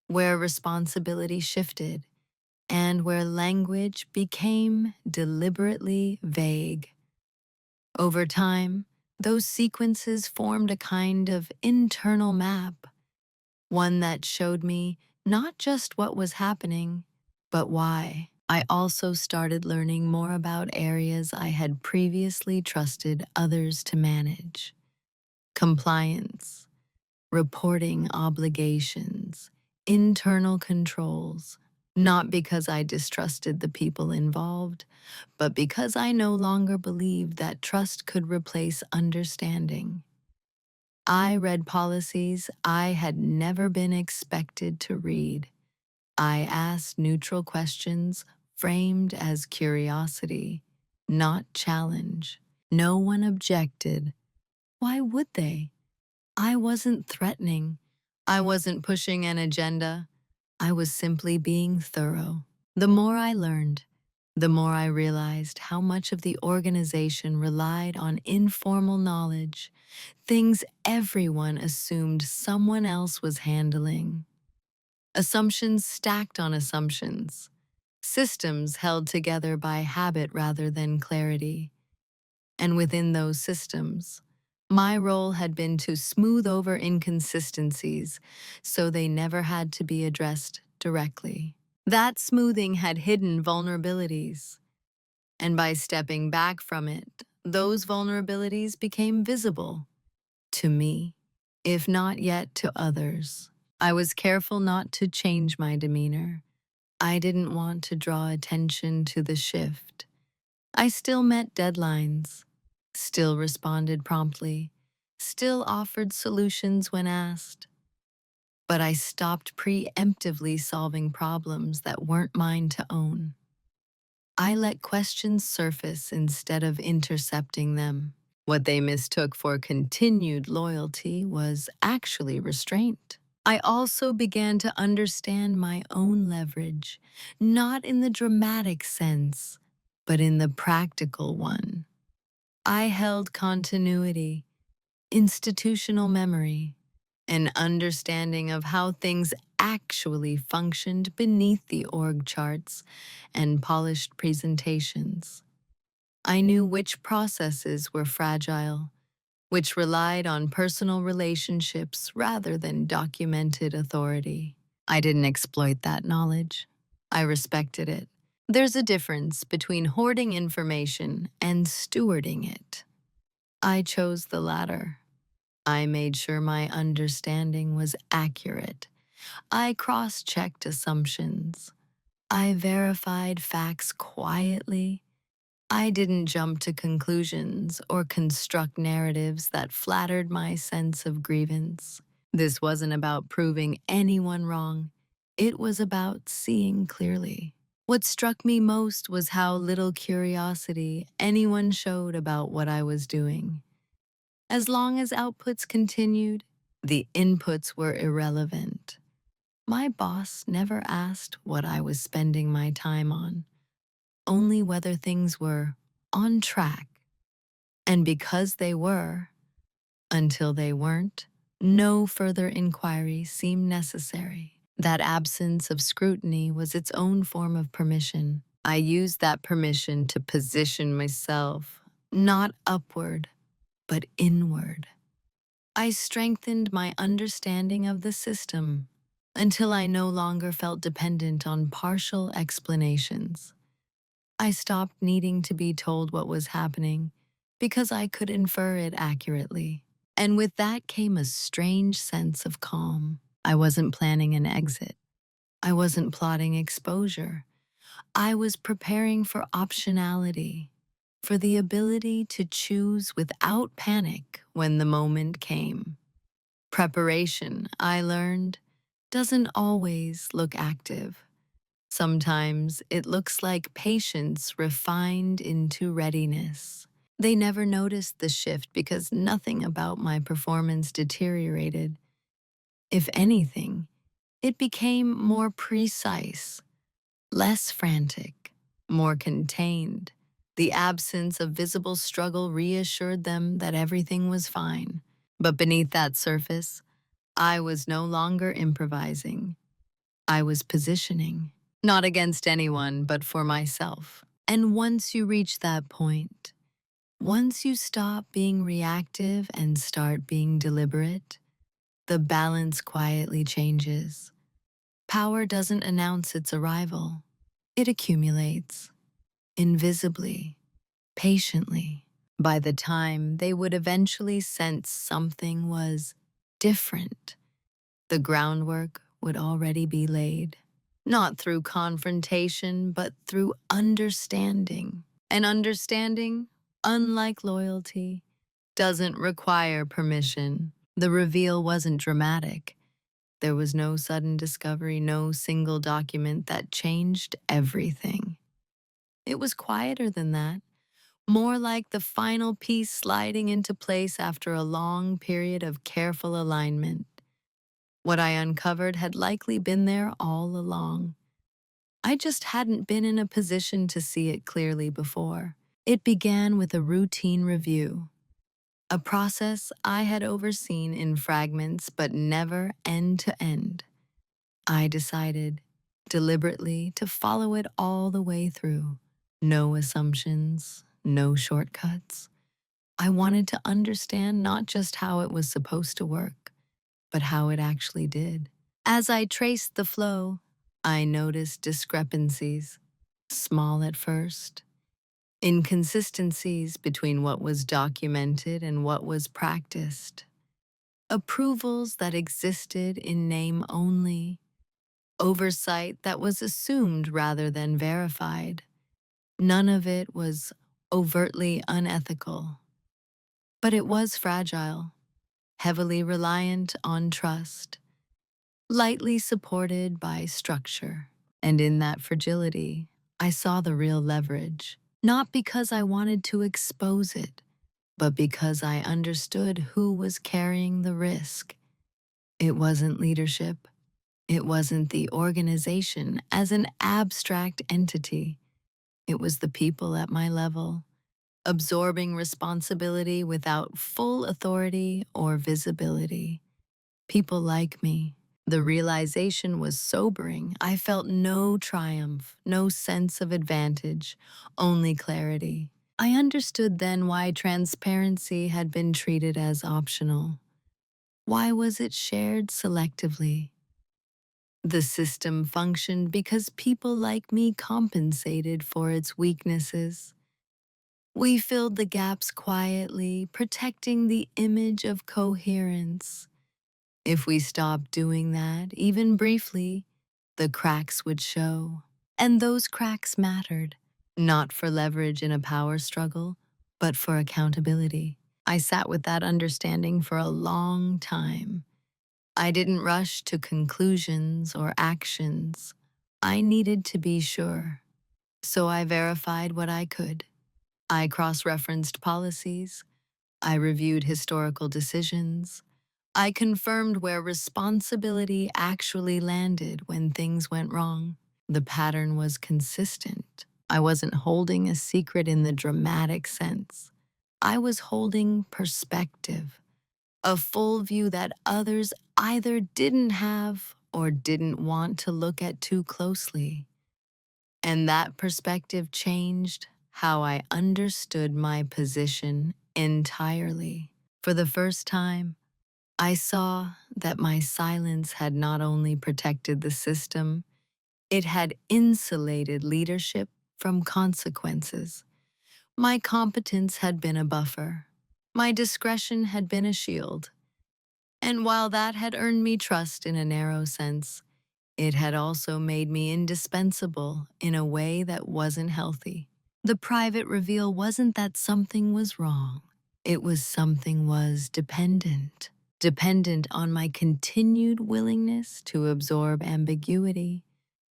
where responsibility shifted, and where language became deliberately vague. Over time, those sequences formed a kind of internal map, one that showed me not just what was happening, but why. I also started learning more about areas I had previously trusted others to manage: compliance, reporting obligations, internal controls. Not because I distrusted the people involved, but because I no longer believed that trust could replace understanding. I read policies I had never been expected to read. I asked neutral questions framed as curiosity, not challenge. No one objected. Why would they? I wasn't threatening. I wasn't pushing an agenda. I was simply being thorough. The more I learned, the more I realized how much of the organization relied on informal knowledge, things everyone assumed someone else was handling. Assumptions stacked on assumptions, systems held together by habit rather than clarity. And within those systems, my role had been to smooth over inconsistencies so they never had to be addressed directly. That smoothing had hidden vulnerabilities, and by stepping back from it, those vulnerabilities became visible to me, if not yet to others. I was careful not to change my demeanor. I didn't want to draw attention to the shift. I still met deadlines, still responded promptly, still offered solutions when asked. But I stopped preemptively solving problems that weren't mine to own. I let questions surface instead of intercepting them. What they mistook for continued loyalty was actually restraint. I also began to understand my own leverage, not in the dramatic sense, but in the practical one. I held continuity, institutional memory, an understanding of how things actually functioned beneath the org charts and polished presentations. I knew which processes were fragile, which relied on personal relationships rather than documented authority. I didn't exploit that knowledge. I respected it. There's a difference between hoarding information and stewarding it. I chose the latter. I made sure my understanding was accurate. I cross-checked assumptions. I verified facts quietly. I didn't jump to conclusions or construct narratives that flattered my sense of grievance. This wasn't about proving anyone wrong. It was about seeing clearly. What struck me most was how little curiosity anyone showed about what I was doing. As long as outputs continued, the inputs were irrelevant. My boss never asked what I was spending my time on, only whether things were on track. And because they were, until they weren't, no further inquiry seemed necessary. That absence of scrutiny was its own form of permission. I used that permission to position myself, not upward, but inward. I strengthened my understanding of the system until I no longer felt dependent on partial explanations. I stopped needing to be told what was happening because I could infer it accurately. And with that came a strange sense of calm. I wasn't planning an exit. I wasn't plotting exposure. I was preparing for optionality, for the ability to choose without panic when the moment came. Preparation, I learned, doesn't always look active. Sometimes it looks like patience refined into readiness. They never noticed the shift because nothing about my performance deteriorated. If anything, it became more precise, less frantic, more contained. The absence of visible struggle reassured them that everything was fine. But beneath that surface, I was no longer improvising. I was positioning, not against anyone, but for myself. And once you reach that point, once you stop being reactive and start being deliberate, the balance quietly changes. Power doesn't announce its arrival. It accumulates, invisibly, patiently. By the time they would eventually sense something was different, the groundwork would already be laid. Not through confrontation, but through understanding. And understanding, unlike loyalty, doesn't require permission. The reveal wasn't dramatic. There was no sudden discovery, no single document that changed everything. It was quieter than that, more like the final piece sliding into place after a long period of careful alignment. What I uncovered had likely been there all along. I just hadn't been in a position to see it clearly before. It began with a routine review, a process I had overseen in fragments but never end to end. I decided, deliberately, to follow it all the way through. No assumptions, no shortcuts. I wanted to understand not just how it was supposed to work, but how it actually did. As I traced the flow, I noticed discrepancies, small at first, inconsistencies between what was documented and what was practiced, approvals that existed in name only, oversight that was assumed rather than verified. None of it was overtly unethical, but it was fragile, heavily reliant on trust, lightly supported by structure. And in that fragility, I saw the real leverage, not because I wanted to expose it, but because I understood who was carrying the risk. It wasn't leadership. It wasn't the organization as an abstract entity. It was the people at my level, absorbing responsibility without full authority or visibility. People like me. The realization was sobering. I felt no triumph, no sense of advantage, only clarity. I understood then why transparency had been treated as optional. Why was it shared selectively? The system functioned because people like me compensated for its weaknesses. We filled the gaps quietly, protecting the image of coherence. If we stopped doing that, even briefly, the cracks would show. And those cracks mattered, not for leverage in a power struggle, but for accountability. I sat with that understanding for a long time. I didn't rush to conclusions or actions. I needed to be sure. So I verified what I could. I cross-referenced policies. I reviewed historical decisions. I confirmed where responsibility actually landed when things went wrong. The pattern was consistent. I wasn't holding a secret in the dramatic sense. I was holding perspective, a full view that others either didn't have or didn't want to look at too closely. And that perspective changed how I understood my position entirely. For the first time, I saw that my silence had not only protected the system, it had insulated leadership from consequences. My competence had been a buffer. My discretion had been a shield. And while that had earned me trust in a narrow sense, it had also made me indispensable in a way that wasn't healthy. The private reveal wasn't that something was wrong. It was something was dependent on my continued willingness to absorb ambiguity,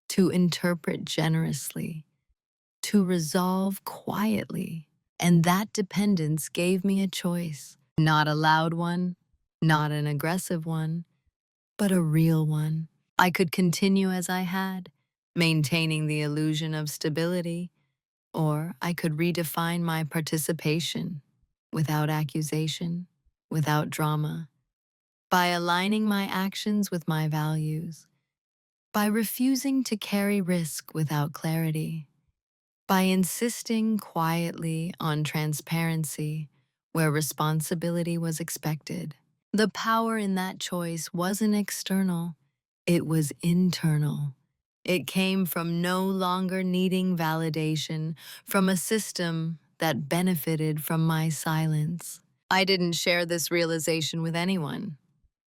to interpret generously, to resolve quietly. And that dependence gave me a choice, not a loud one, not an aggressive one, but a real one. I could continue as I had, maintaining the illusion of stability, or I could redefine my participation without accusation, without drama, by aligning my actions with my values, by refusing to carry risk without clarity, by insisting quietly on transparency where responsibility was expected. The power in that choice wasn't external, it was internal. It came from no longer needing validation from a system that benefited from my silence. I didn't share this realization with anyone.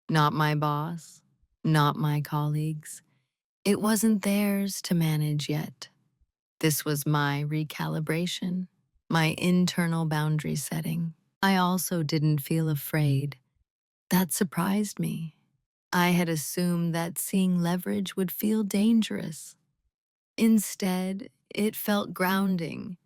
Not my boss, not my colleagues. It wasn't theirs to manage yet. This was my recalibration, my internal boundary setting. I also didn't feel afraid. That surprised me. I had assumed that seeing leverage would feel dangerous. Instead, it felt grounding,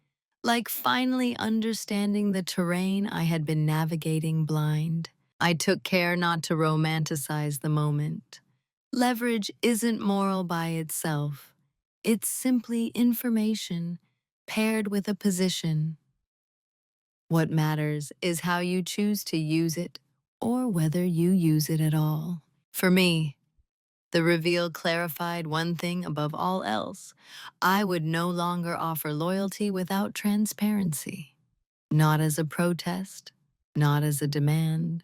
like finally understanding the terrain I had been navigating blind. I took care not to romanticize the moment. Leverage isn't moral by itself. It's simply information paired with a position. What matters is how you choose to use it or whether you use it at all. For me, the reveal clarified one thing above all else. I would no longer offer loyalty without transparency. Not as a protest, not as a demand,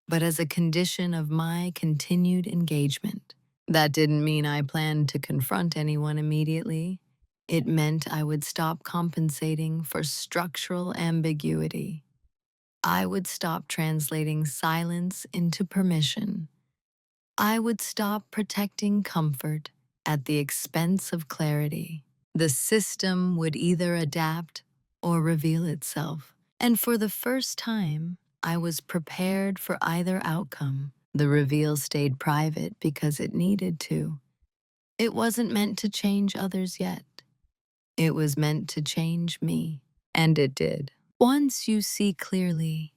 but as a condition of my continued engagement. That didn't mean I planned to confront anyone immediately. It meant I would stop compensating for structural ambiguity. I would stop translating silence into permission. I would stop protecting comfort at the expense of clarity. The system would either adapt or reveal itself. And for the first time, I was prepared for either outcome. The reveal stayed private because it needed to. It wasn't meant to change others yet. It was meant to change me. And it did. Once you see clearly,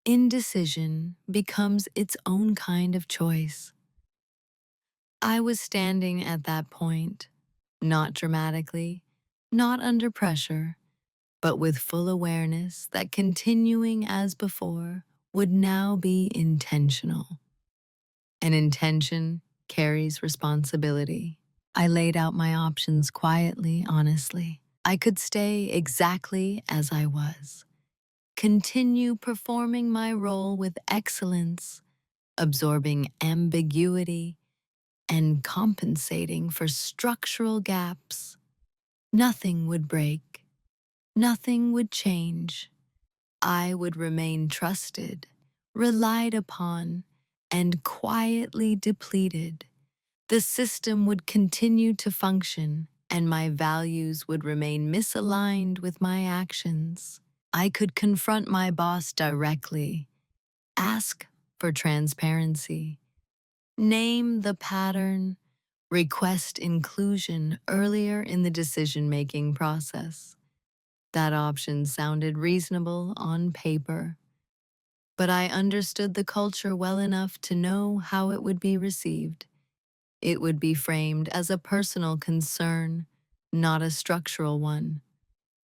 indecision becomes its own kind of choice. I was standing at that point, not dramatically, not under pressure, but with full awareness that continuing as before would now be intentional. An intention carries responsibility. I laid out my options quietly, honestly. I could stay exactly as I was, continue performing my role with excellence, absorbing ambiguity, and compensating for structural gaps. Nothing would break. Nothing would change. I would remain trusted, relied upon, and quietly depleted. The system would continue to function, and my values would remain misaligned with my actions. I could confront my boss directly, ask for transparency, name the pattern, request inclusion earlier in the decision-making process. That option sounded reasonable on paper, but I understood the culture well enough to know how it would be received. It would be framed as a personal concern, not a structural one,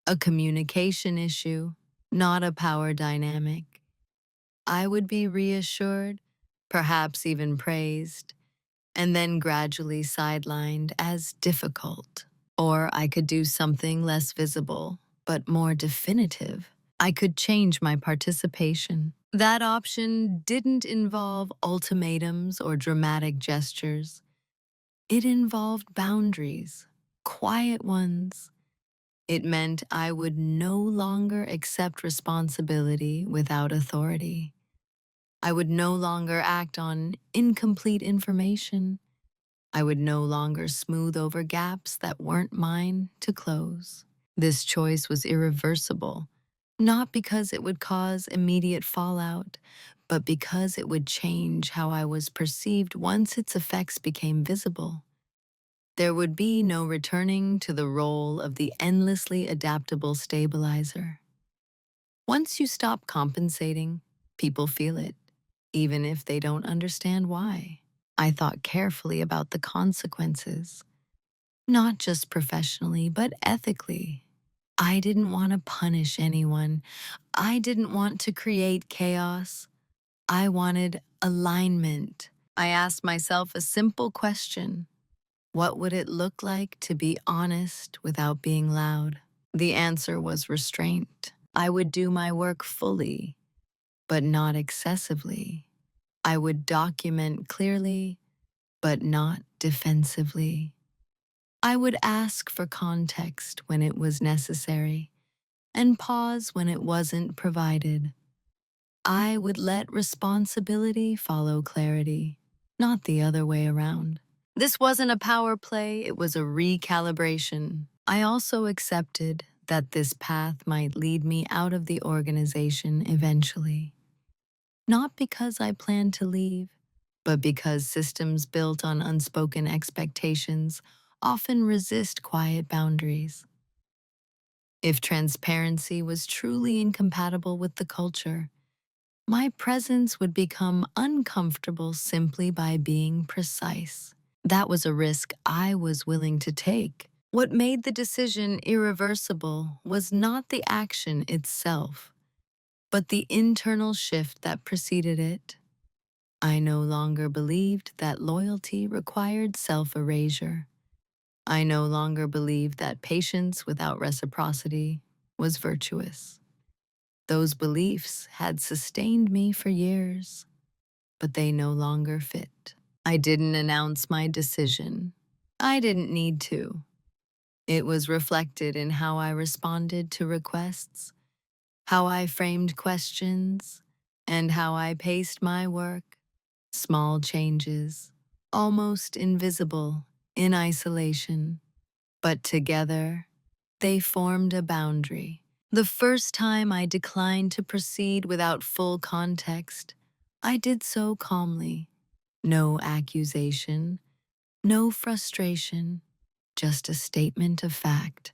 a communication issue, not a power dynamic. I would be reassured, perhaps even praised, and then gradually sidelined as difficult. Or I could do something less visible, but more definitive. I could change my participation. That option didn't involve ultimatums or dramatic gestures. It involved boundaries, quiet ones. It meant I would no longer accept responsibility without authority. I would no longer act on incomplete information. I would no longer smooth over gaps that weren't mine to close. This choice was irreversible, not because it would cause immediate fallout, but because it would change how I was perceived once its effects became visible. There would be no returning to the role of the endlessly adaptable stabilizer. Once you stop compensating, people feel it, even if they don't understand why. I thought carefully about the consequences, not just professionally, but ethically. I didn't want to punish anyone. I didn't want to create chaos. I wanted alignment. I asked myself a simple question. What would it look like to be honest without being loud? The answer was restraint. I would do my work fully, but not excessively. I would document clearly, but not defensively. I would ask for context when it was necessary and pause when it wasn't provided. I would let responsibility follow clarity, not the other way around. This wasn't a power play, it was a recalibration. I also accepted that this path might lead me out of the organization eventually. not because I planned to leave, but because systems built on unspoken expectations often resist quiet boundaries. If transparency was truly incompatible with the culture, my presence would become uncomfortable simply by being precise. That was a risk I was willing to take. What made the decision irreversible was not the action itself, but the internal shift that preceded it. I no longer believed that loyalty required self-erasure. I no longer believed that patience without reciprocity was virtuous. Those beliefs had sustained me for years, but they no longer fit. I didn't announce my decision. I didn't need to. It was reflected in how I responded to requests, how I framed questions, and how I paced my work. Small changes, almost invisible in isolation, but together, they formed a boundary. The first time I declined to proceed without full context, I did so calmly. No accusation, no frustration, just a statement of fact.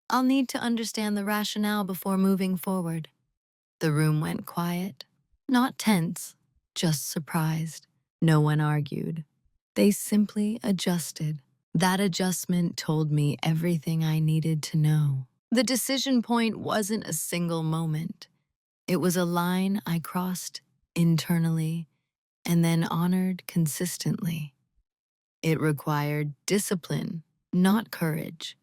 I'll need to understand the rationale before moving forward. The room went quiet, not tense, just surprised. No one argued. They simply adjusted. That adjustment told me everything I needed to know. The decision point wasn't a single moment. It was a line I crossed internally and then honored consistently. It required discipline, not courage,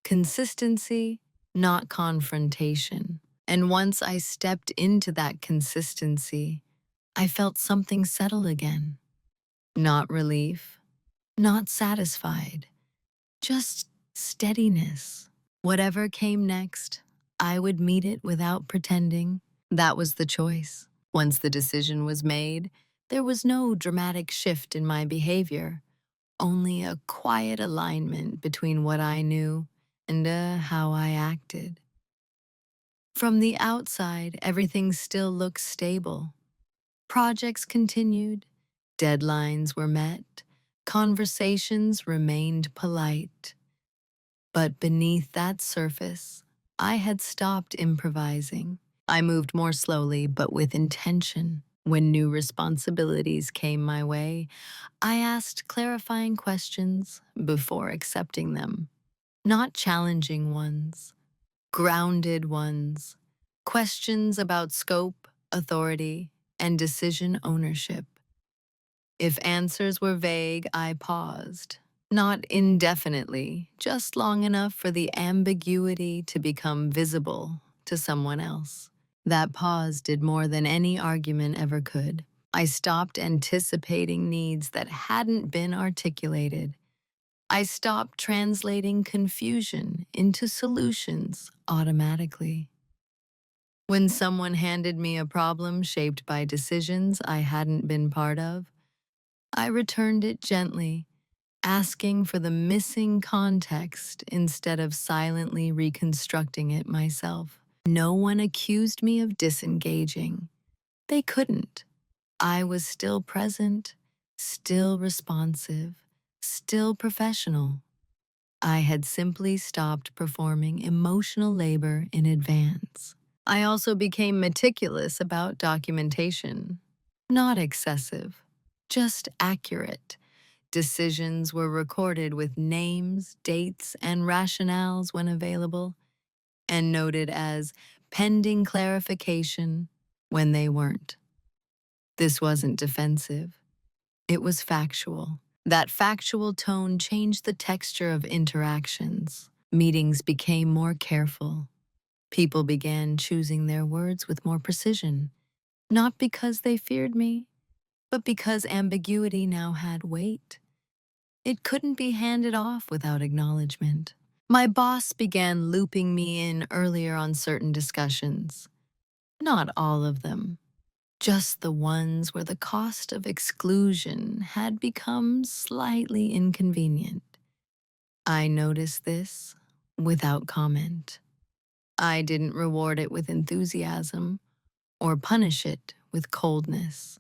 consistency, not confrontation. And once I stepped into that consistency, I felt something settle again. Not relief, not satisfied, just steadiness. Whatever came next, I would meet it without pretending. That was the choice. Once the decision was made, there was no dramatic shift in my behavior, only a quiet alignment between what I knew and how I acted. From the outside, everything still looked stable. Projects continued, deadlines were met, conversations remained polite. But beneath that surface, I had stopped improvising. I moved more slowly, but with intention. When new responsibilities came my way, I asked clarifying questions before accepting them. Not challenging ones, grounded ones. Questions about scope, authority, and decision ownership. If answers were vague, I paused. Not indefinitely, just long enough for the ambiguity to become visible to someone else. That pause did more than any argument ever could. I stopped anticipating needs that hadn't been articulated. I stopped translating confusion into solutions automatically. When someone handed me a problem shaped by decisions I hadn't been part of, I returned it gently, asking for the missing context instead of silently reconstructing it myself. No one accused me of disengaging. They couldn't. I was still present, still responsive, still professional. I had simply stopped performing emotional labor in advance. I also became meticulous about documentation. Not excessive, just accurate. Decisions were recorded with names, dates, and rationales when available, and noted as pending clarification when they weren't. This wasn't defensive. It was factual. That factual tone changed the texture of interactions. Meetings became more careful. People began choosing their words with more precision, not because they feared me, but because ambiguity now had weight. It couldn't be handed off without acknowledgement. My boss began looping me in earlier on certain discussions. Not all of them, just the ones where the cost of exclusion had become slightly inconvenient. I noticed this without comment. I didn't reward it with enthusiasm or punish it with coldness.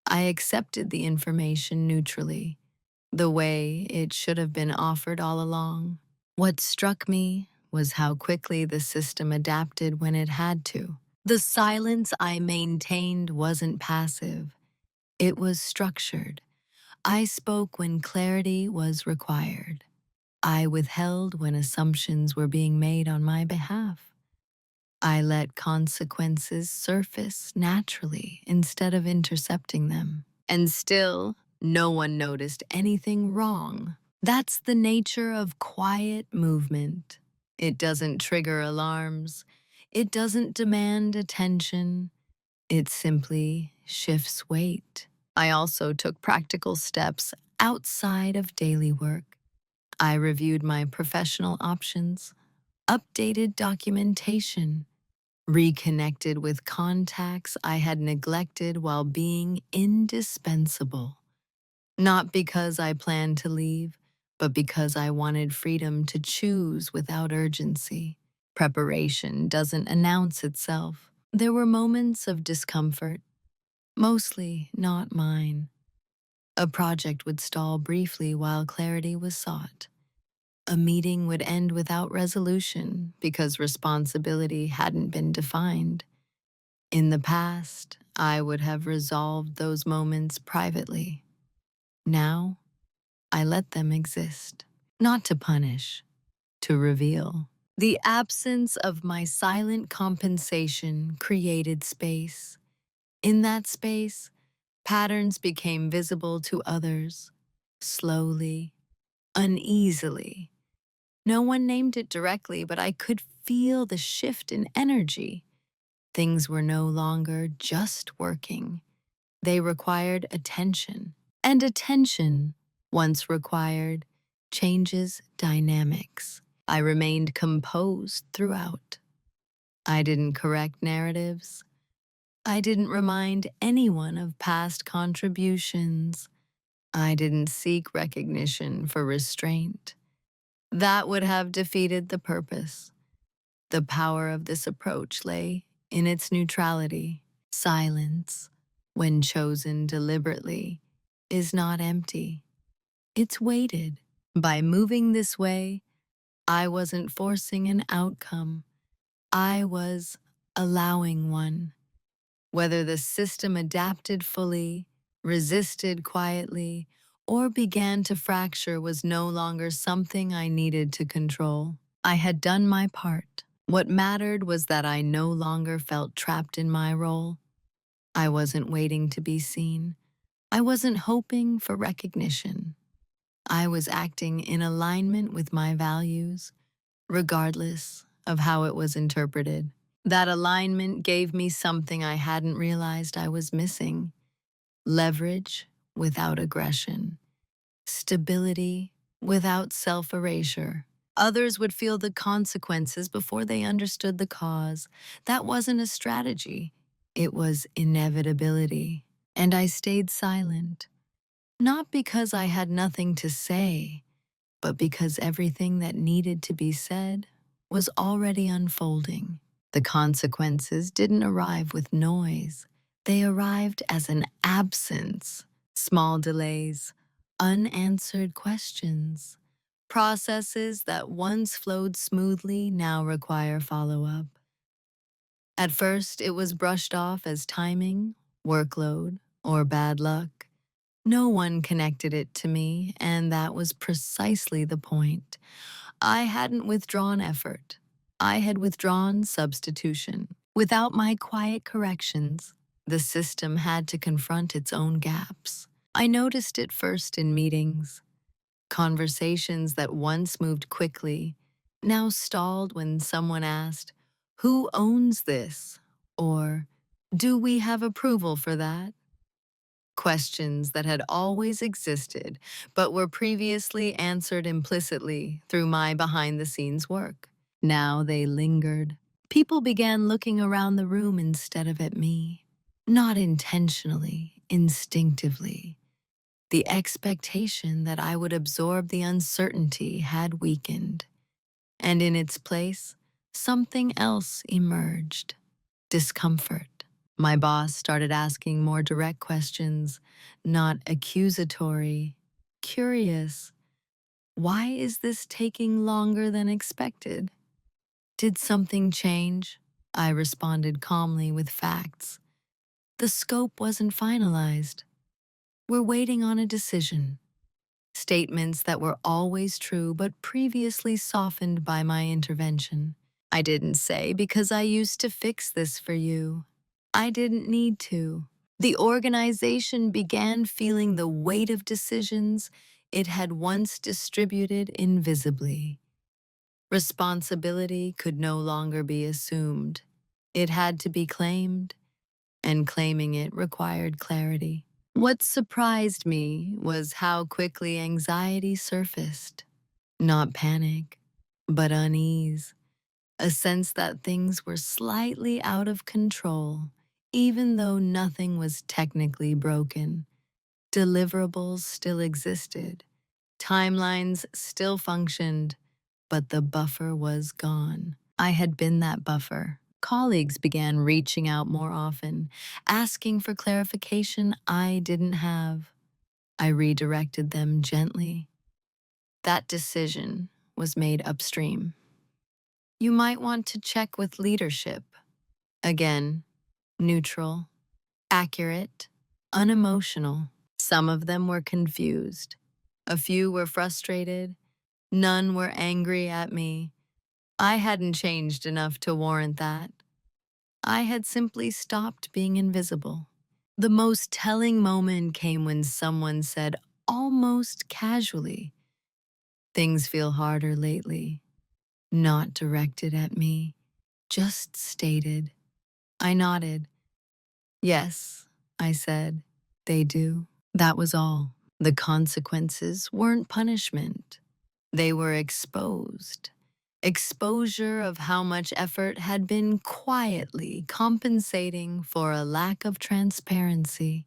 I accepted the information neutrally, the way it should have been offered all along. What struck me was how quickly the system adapted when it had to. The silence I maintained wasn't passive, it was structured. I spoke when clarity was required. I withheld when assumptions were being made on my behalf. I let consequences surface naturally instead of intercepting them. And still, no one noticed anything wrong. That's the nature of quiet movement. It doesn't trigger alarms. It doesn't demand attention. It simply shifts weight. I also took practical steps outside of daily work. I reviewed my professional options, updated documentation, reconnected with contacts I had neglected while being indispensable. Not because I planned to leave, but because I wanted freedom to choose without urgency. Preparation doesn't announce itself. There were moments of discomfort, mostly not mine. A project would stall briefly while clarity was sought. A meeting would end without resolution because responsibility hadn't been defined. In the past, I would have resolved those moments privately. Now, I let them exist, not to punish, to reveal. The absence of my silent compensation created space. In that space, patterns became visible to others, slowly, uneasily. No one named it directly, but I could feel the shift in energy. Things were no longer just working. They required attention. And attention, once required, changes dynamics. I remained composed throughout. I didn't correct narratives. I didn't remind anyone of past contributions. I didn't seek recognition for restraint. That would have defeated the purpose. The power of this approach lay in its neutrality. Silence, when chosen deliberately, is not empty. It's weighted. By moving this way, I wasn't forcing an outcome. I was allowing one. Whether the system adapted fully, resisted quietly, or began to fracture was no longer something I needed to control. I had done my part. What mattered was that I no longer felt trapped in my role. I wasn't waiting to be seen. I wasn't hoping for recognition. I was acting in alignment with my values, regardless of how it was interpreted. That alignment gave me something I hadn't realized I was missing: leverage without aggression, stability without self-erasure. Others would feel the consequences before they understood the cause. That wasn't a strategy, it was inevitability. And I stayed silent, not because I had nothing to say, but because everything that needed to be said was already unfolding. The consequences didn't arrive with noise. They arrived as an absence, small delays, unanswered questions. Processes that once flowed smoothly now require follow-up. At first, it was brushed off as timing, workload, or bad luck. No one connected it to me, and that was precisely the point. I hadn't withdrawn effort. I had withdrawn substitution. Without my quiet corrections, the system had to confront its own gaps. I noticed it first in meetings. Conversations that once moved quickly now stalled when someone asked, "Who owns this?" Or, "Do we have approval for that?" Questions that had always existed but were previously answered implicitly through my behind-the-scenes work. Now they lingered. People began looking around the room instead of at me. Not intentionally, instinctively. The expectation that I would absorb the uncertainty had weakened, and in its place, something else emerged: discomfort. My boss started asking more direct questions, not accusatory, curious. Why is this taking longer than expected? Did something change? I responded calmly with facts. The scope wasn't finalized. We're waiting on a decision. Statements that were always true but previously softened by my intervention. I didn't say because I used to fix this for you. I didn't need to. The organization began feeling the weight of decisions it had once distributed invisibly. Responsibility could no longer be assumed. It had to be claimed, and claiming it required clarity. What surprised me was how quickly anxiety surfaced. Not panic, but unease, a sense that things were slightly out of control, even though nothing was technically broken. Deliverables still existed, timelines still functioned, but the buffer was gone. I had been that buffer. Colleagues began reaching out more often, asking for clarification I didn't have. I redirected them gently. That decision was made upstream. You might want to check with leadership. Again, neutral, accurate, unemotional. Some of them were confused. A few were frustrated. None were angry at me. I hadn't changed enough to warrant that. I had simply stopped being invisible. The most telling moment came when someone said, almost casually, "Things feel harder lately." Not directed at me, just stated. I nodded. Yes, I said, they do. That was all. The consequences weren't punishment. They were exposed. Exposure of how much effort had been quietly compensating for a lack of transparency.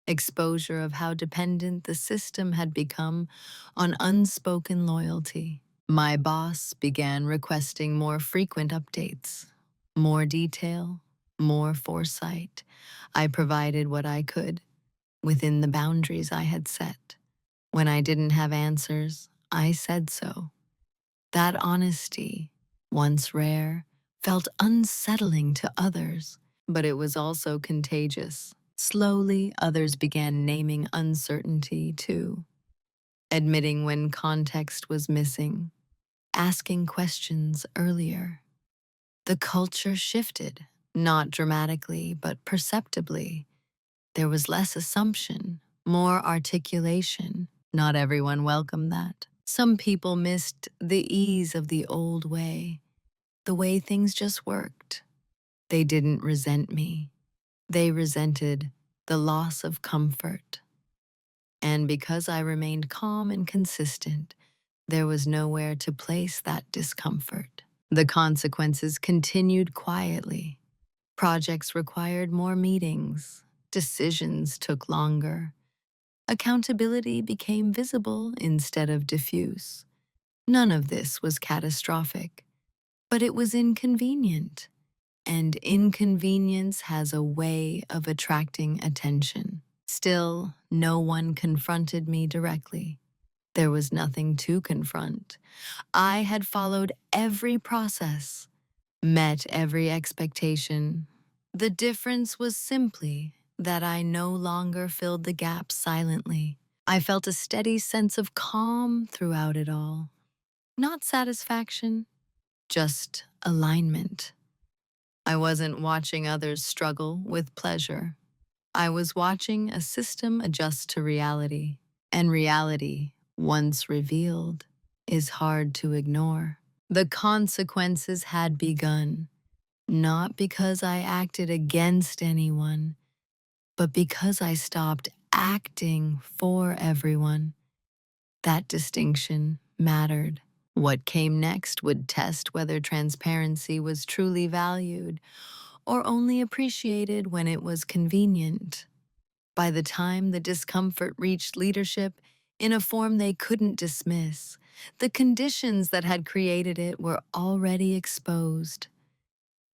Exposure of how dependent the system had become on unspoken loyalty. My boss began requesting more frequent updates, more detail, more foresight. I provided what I could, within the boundaries I had set. When I didn't have answers, I said so. That honesty, once rare, felt unsettling to others, but it was also contagious. Slowly, others began naming uncertainty too, admitting when context was missing, asking questions earlier. The culture shifted, not dramatically, but perceptibly. There was less assumption, more articulation. Not everyone welcomed that. Some people missed the ease of the old way, the way things just worked. They didn't resent me. They resented the loss of comfort. And because I remained calm and consistent, there was nowhere to place that discomfort. The consequences continued quietly. Projects required more meetings. Decisions took longer. Accountability became visible instead of diffuse. None of this was catastrophic, but it was inconvenient. And inconvenience has a way of attracting attention. Still, no one confronted me directly. There was nothing to confront. I had followed every process, met every expectation. The difference was simply that I no longer filled the gaps silently. I felt a steady sense of calm throughout it all. Not satisfaction, just alignment. I wasn't watching others struggle with pleasure. I was watching a system adjust to reality. And reality, once revealed, is hard to ignore. The consequences had begun, not because I acted against anyone, but because I stopped acting for everyone. That distinction mattered. What came next would test whether transparency was truly valued or only appreciated when it was convenient. By the time the discomfort reached leadership in a form they couldn't dismiss, the conditions that had created it were already exposed.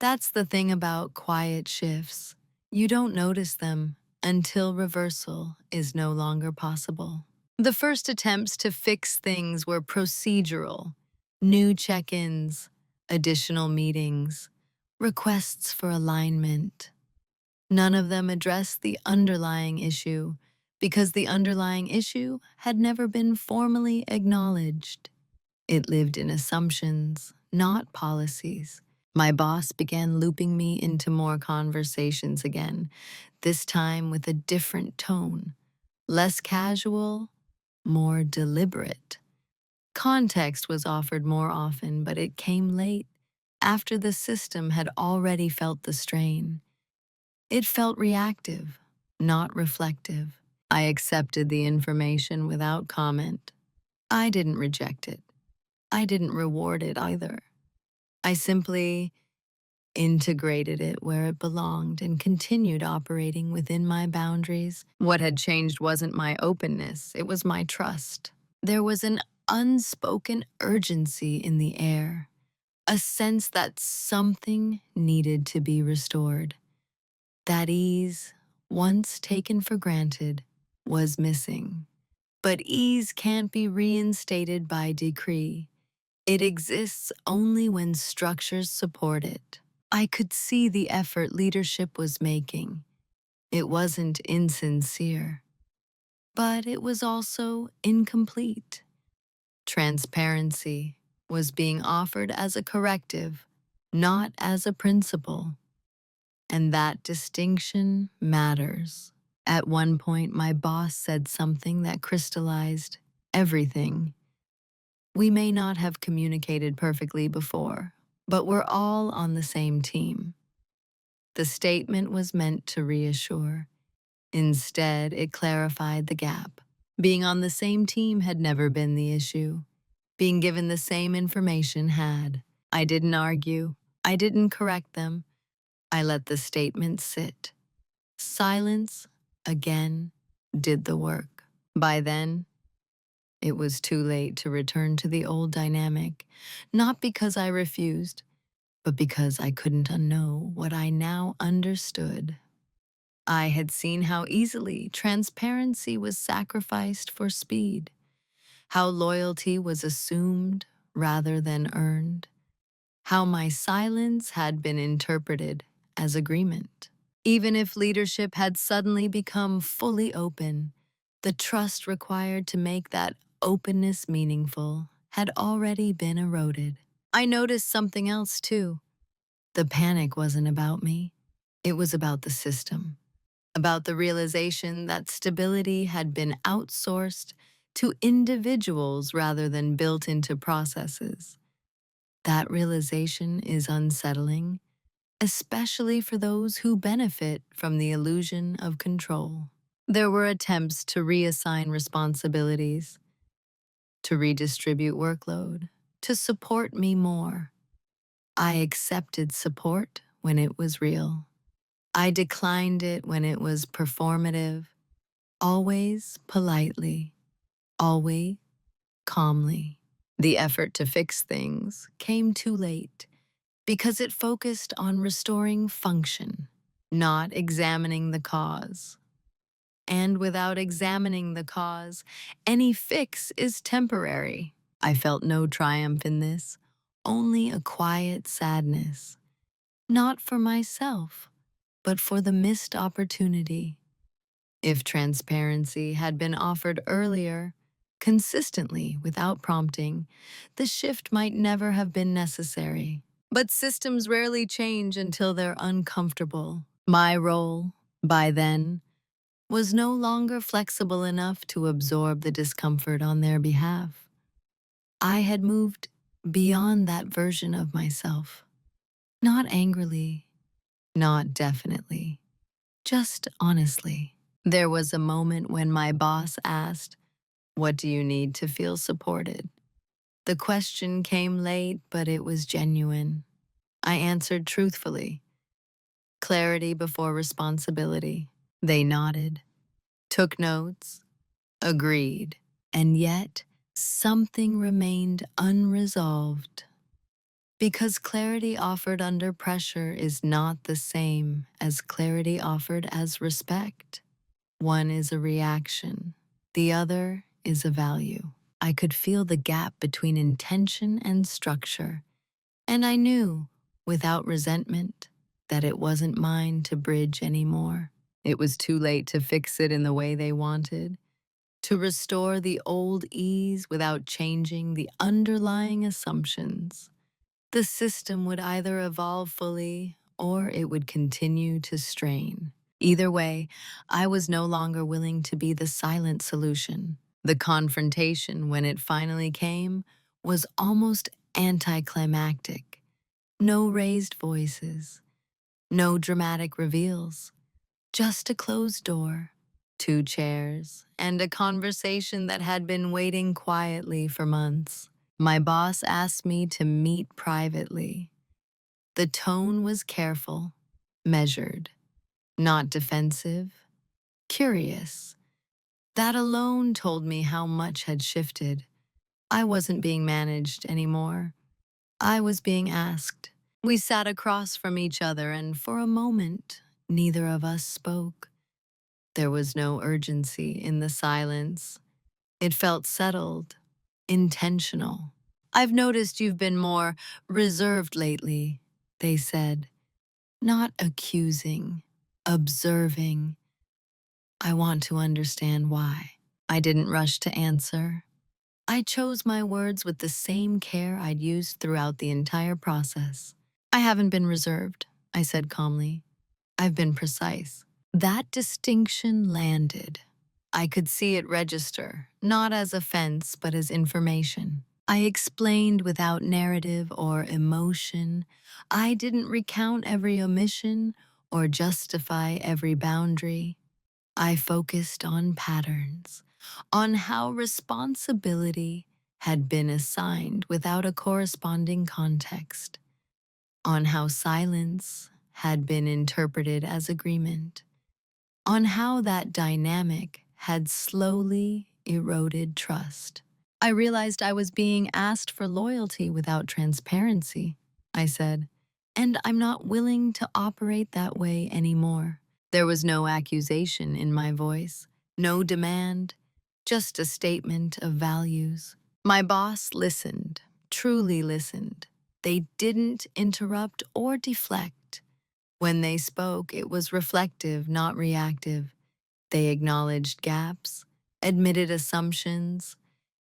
That's the thing about quiet shifts. You don't notice them until reversal is no longer possible. The first attempts to fix things were procedural: new check ins, additional meetings, requests for alignment. None of them addressed the underlying issue because the underlying issue had never been formally acknowledged. It lived in assumptions, not policies. My boss began looping me into more conversations again, this time with a different tone, less casual, more deliberate. Context was offered more often, but it came late, after the system had already felt the strain. It felt reactive, not reflective. I accepted the information without comment. I didn't reject it. I didn't reward it either. I simply integrated it where it belonged and continued operating within my boundaries. What had changed wasn't my openness, it was my trust. There was an unspoken urgency in the air, a sense that something needed to be restored. That ease, once taken for granted, was missing. But ease can't be reinstated by decree. It exists only when structures support it. I could see the effort leadership was making. It wasn't insincere, but it was also incomplete. Transparency was being offered as a corrective, not as a principle. And that distinction matters. At one point, my boss said something that crystallized everything. We may not have communicated perfectly before, but we're all on the same team. The statement was meant to reassure. Instead, it clarified the gap. Being on the same team had never been the issue. Being given the same information had. I didn't argue. I didn't correct them. I let the statement sit. Silence, again, did the work. By then, it was too late to return to the old dynamic, not because I refused, but because I couldn't unknow what I now understood. I had seen how easily transparency was sacrificed for speed, how loyalty was assumed rather than earned, how my silence had been interpreted as agreement. Even if leadership had suddenly become fully open, the trust required to make that openness meaningful had already been eroded. I noticed something else too. The panic wasn't about me. It was about the system, about the realization that stability had been outsourced to individuals rather than built into processes. That realization is unsettling, especially for those who benefit from the illusion of control. There were attempts to reassign responsibilities, to redistribute workload, to support me more. I accepted support when it was real. I declined it when it was performative, always politely, always calmly. The effort to fix things came too late because it focused on restoring function, not examining the cause. And without examining the cause, any fix is temporary. I felt no triumph in this, only a quiet sadness, not for myself, but for the missed opportunity. If transparency had been offered earlier, consistently without prompting, the shift might never have been necessary. But systems rarely change until they're uncomfortable. My role, by then, was no longer flexible enough to absorb the discomfort on their behalf. I had moved beyond that version of myself. Not angrily, not definitely, just honestly. There was a moment when my boss asked, "What do you need to feel supported?" The question came late, but it was genuine. I answered truthfully, clarity before responsibility. They nodded, took notes, agreed, and yet something remained unresolved. Because clarity offered under pressure is not the same as clarity offered as respect. One is a reaction, the other is a value. I could feel the gap between intention and structure, and I knew, without resentment, that it wasn't mine to bridge anymore. It was too late to fix it in the way they wanted, to restore the old ease without changing the underlying assumptions. The system would either evolve fully or it would continue to strain. Either way, I was no longer willing to be the silent solution. The confrontation, when it finally came, was almost anticlimactic. No raised voices, no dramatic reveals, just a closed door, two chairs, and a conversation that had been waiting quietly for months. My boss asked me to meet privately. The tone was careful, measured, not defensive, curious. That alone told me how much had shifted. I wasn't being managed anymore. I was being asked. We sat across from each other, and for a moment, neither of us spoke. There was no urgency in the silence. It felt settled, intentional. "I've noticed you've been more reserved lately," they said. Not accusing, observing. I want to understand why. I didn't rush to answer. I chose my words with the same care I'd used throughout the entire process. "I haven't been reserved," I said calmly. "I've been precise." That distinction landed. I could see it register, not as offense, but as information. I explained without narrative or emotion. I didn't recount every omission or justify every boundary. I focused on patterns, on how responsibility had been assigned without a corresponding context, on how silence had been interpreted as agreement, on how that dynamic had slowly eroded trust. I realized I was being asked for loyalty without transparency, I said, and I'm not willing to operate that way anymore. There was no accusation in my voice, no demand, just a statement of values. My boss listened, truly listened. They didn't interrupt or deflect. When they spoke, it was reflective, not reactive. They acknowledged gaps, admitted assumptions,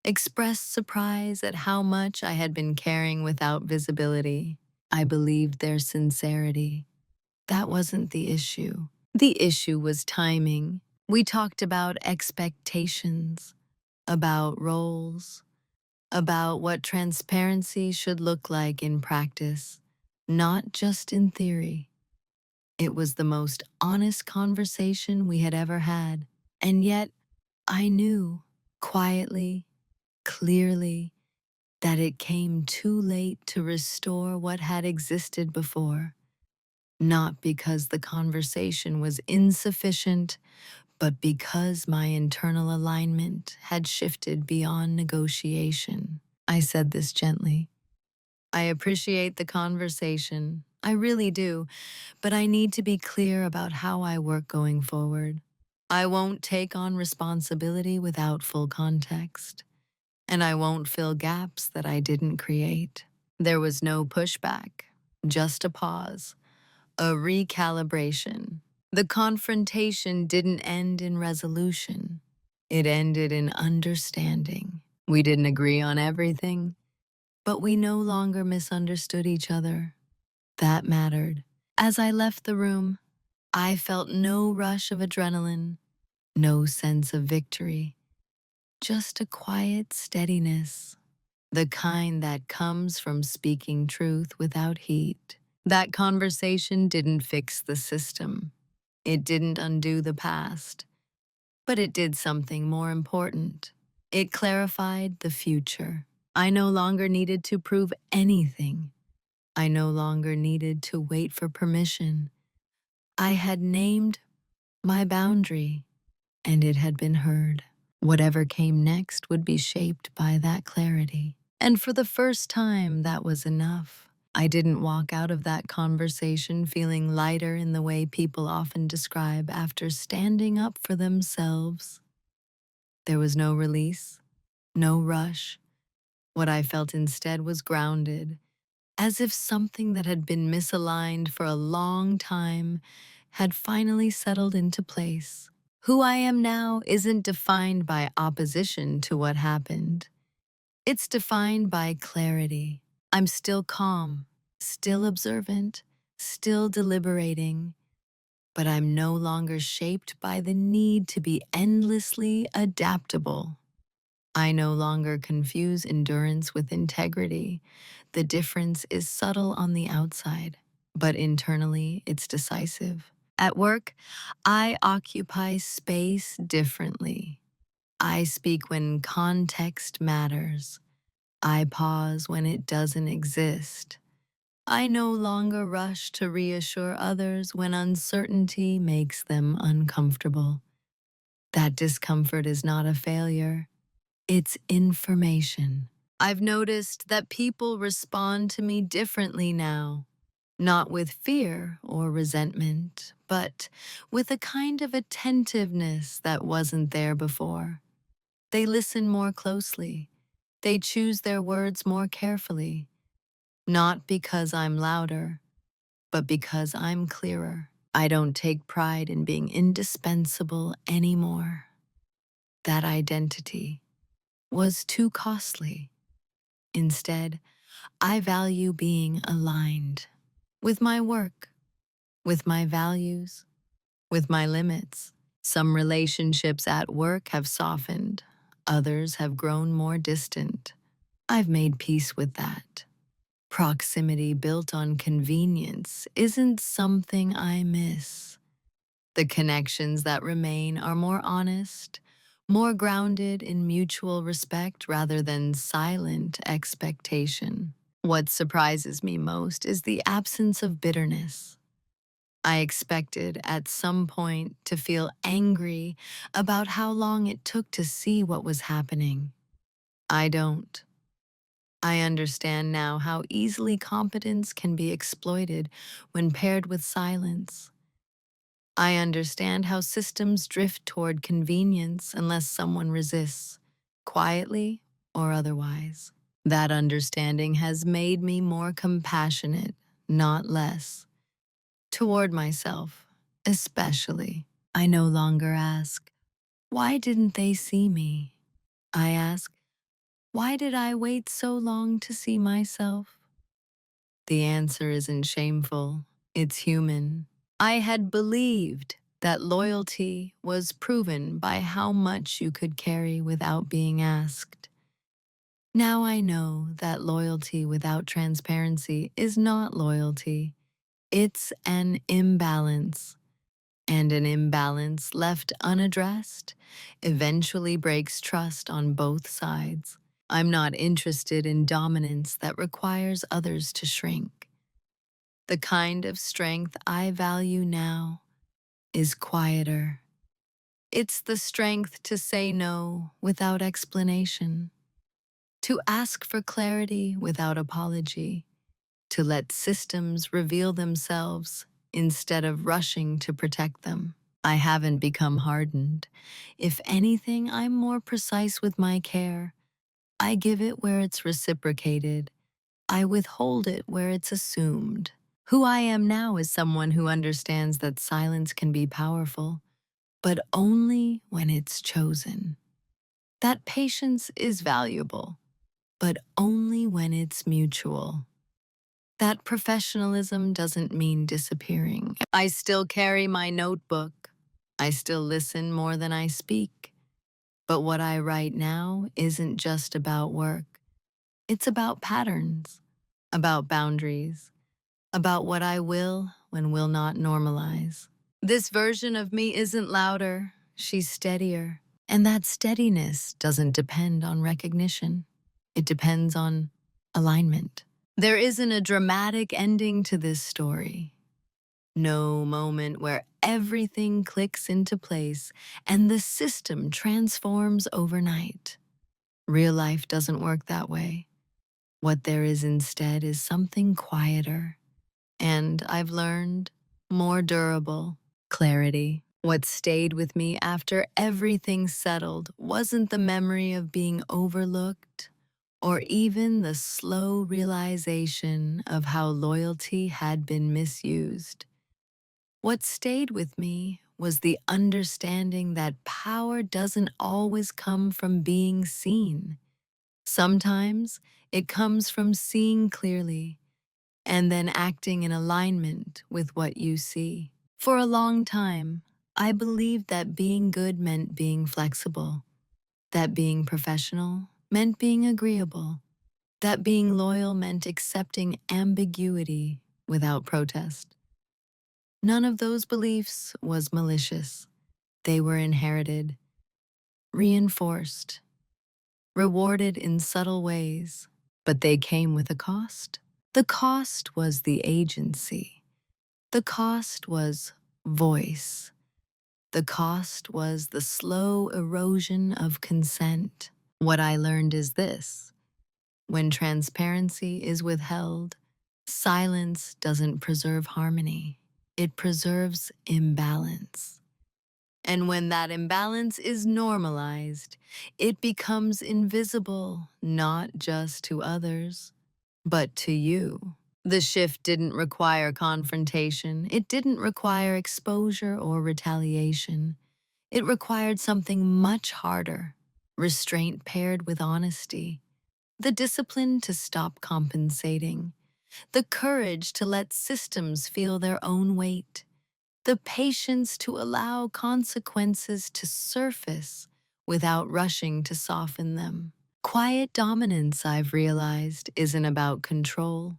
expressed surprise at how much I had been carrying without visibility. I believed their sincerity. That wasn't the issue. The issue was timing. We talked about expectations, about roles, about what transparency should look like in practice, not just in theory. It was the most honest conversation we had ever had. And yet, I knew, quietly, clearly, that it came too late to restore what had existed before. Not because the conversation was insufficient, but because my internal alignment had shifted beyond negotiation. I said this gently. "I appreciate the conversation. I really do, but I need to be clear about how I work going forward. I won't take on responsibility without full context, and I won't fill gaps that I didn't create." There was no pushback, just a pause, a recalibration. The confrontation didn't end in resolution. It ended in understanding. We didn't agree on everything, but we no longer misunderstood each other. That mattered. As I left the room, I felt no rush of adrenaline, no sense of victory, just a quiet steadiness, the kind that comes from speaking truth without heat. That conversation didn't fix the system. It didn't undo the past, but it did something more important. It clarified the future. I no longer needed to prove anything. I no longer needed to wait for permission. I had named my boundary, and it had been heard. Whatever came next would be shaped by that clarity. And for the first time, that was enough. I didn't walk out of that conversation feeling lighter in the way people often describe after standing up for themselves. There was no release, no rush. What I felt instead was grounded, as if something that had been misaligned for a long time had finally settled into place. Who I am now isn't defined by opposition to what happened. It's defined by clarity. I'm still calm, still observant, still deliberating, but I'm no longer shaped by the need to be endlessly adaptable. I no longer confuse endurance with integrity. The difference is subtle on the outside, but internally it's decisive. At work, I occupy space differently. I speak when context matters. I pause when it doesn't exist. I no longer rush to reassure others when uncertainty makes them uncomfortable. That discomfort is not a failure. It's information. I've noticed that people respond to me differently now, not with fear or resentment, but with a kind of attentiveness that wasn't there before. They listen more closely. They choose their words more carefully, not because I'm louder, but because I'm clearer. I don't take pride in being indispensable anymore. That identity was too costly. Instead, I value being aligned with my work, with my values, with my limits. Some relationships at work have softened, others have grown more distant. I've made peace with that. Proximity built on convenience isn't something I miss. The connections that remain are more honest, more grounded in mutual respect rather than silent expectation. What surprises me most is the absence of bitterness. I expected at some point to feel angry about how long it took to see what was happening. I don't. I understand now how easily competence can be exploited when paired with silence. I understand how systems drift toward convenience unless someone resists, quietly or otherwise. That understanding has made me more compassionate, not less, toward myself, especially. I no longer ask, why didn't they see me? I ask, why did I wait so long to see myself? The answer isn't shameful, it's human. I had believed that loyalty was proven by how much you could carry without being asked. Now I know that loyalty without transparency is not loyalty. It's an imbalance, and an imbalance left unaddressed eventually breaks trust on both sides. I'm not interested in dominance that requires others to shrink. The kind of strength I value now is quieter. It's the strength to say no without explanation, to ask for clarity without apology, to let systems reveal themselves instead of rushing to protect them. I haven't become hardened. If anything, I'm more precise with my care. I give it where it's reciprocated. I withhold it where it's assumed. Who I am now is someone who understands that silence can be powerful, but only when it's chosen. That patience is valuable, but only when it's mutual. That professionalism doesn't mean disappearing. I still carry my notebook. I still listen more than I speak. But what I write now isn't just about work. It's about patterns, about boundaries, about what I will when will not normalize. This version of me isn't louder, she's steadier. And that steadiness doesn't depend on recognition. It depends on alignment. There isn't a dramatic ending to this story. No moment where everything clicks into place and the system transforms overnight. Real life doesn't work that way. What there is instead is something quieter, and I've learned more durable: clarity. What stayed with me after everything settled wasn't the memory of being overlooked or even the slow realization of how loyalty had been misused. What stayed with me was the understanding that power doesn't always come from being seen. Sometimes it comes from seeing clearly and then acting in alignment with what you see. For a long time, I believed that being good meant being flexible, that being professional meant being agreeable, that being loyal meant accepting ambiguity without protest. None of those beliefs was malicious. They were inherited, reinforced, rewarded in subtle ways, but they came with a cost. The cost was the agency. The cost was voice. The cost was the slow erosion of consent. What I learned is this: when transparency is withheld, silence doesn't preserve harmony, it preserves imbalance. And when that imbalance is normalized, it becomes invisible not just to others, but to you. The shift didn't require confrontation. It didn't require exposure or retaliation. It required something much harder: restraint paired with honesty, the discipline to stop compensating, the courage to let systems feel their own weight, the patience to allow consequences to surface without rushing to soften them. Quiet dominance, I've realized, isn't about control.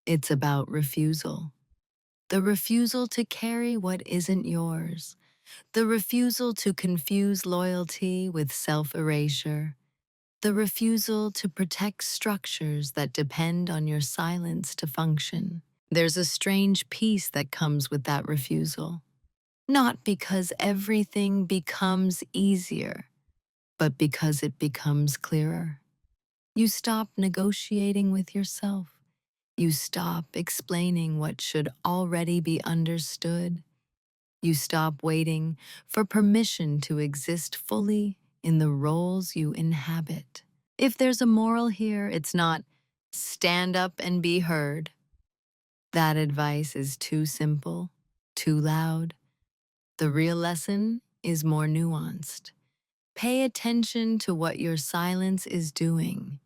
It's about refusal. The refusal to carry what isn't yours. The refusal to confuse loyalty with self-erasure. The refusal to protect structures that depend on your silence to function. There's a strange peace that comes with that refusal. Not because everything becomes easier, but because it becomes clearer. You stop negotiating with yourself. You stop explaining what should already be understood. You stop waiting for permission to exist fully in the roles you inhabit. If there's a moral here, it's not stand up and be heard. That advice is too simple, too loud. The real lesson is more nuanced. Pay attention to what your silence is doing,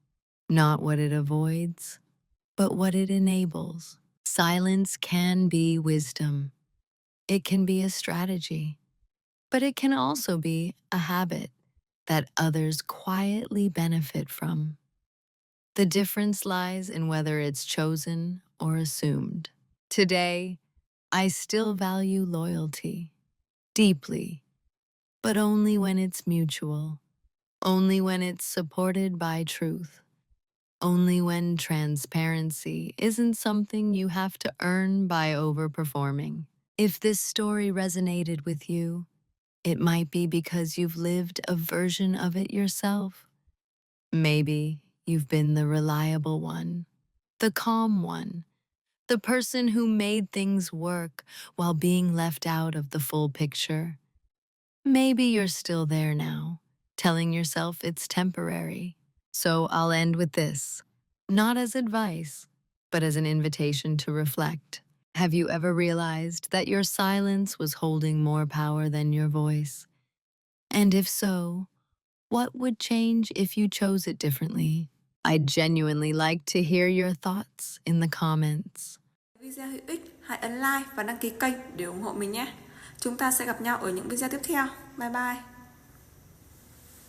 not what it avoids, but what it enables. Silence can be wisdom. It can be a strategy, but it can also be a habit that others quietly benefit from. The difference lies in whether it's chosen or assumed. Today, I still value loyalty deeply, but only when it's mutual, only when it's supported by truth, only when transparency isn't something you have to earn by overperforming. If this story resonated with you, it might be because you've lived a version of it yourself. Maybe you've been the reliable one, the calm one, the person who made things work while being left out of the full picture. Maybe you're still there now, telling yourself it's temporary. So I'll end with this, not as advice, but as an invitation to reflect. Have you ever realized that your silence was holding more power than your voice? And if so, what would change if you chose it differently? I'd genuinely like to hear your thoughts in the comments. Video hữu ích, hãy ấn like và đăng ký kênh để ủng hộ mình nhé. Chúng ta sẽ gặp nhau ở những video tiếp theo. Bye bye.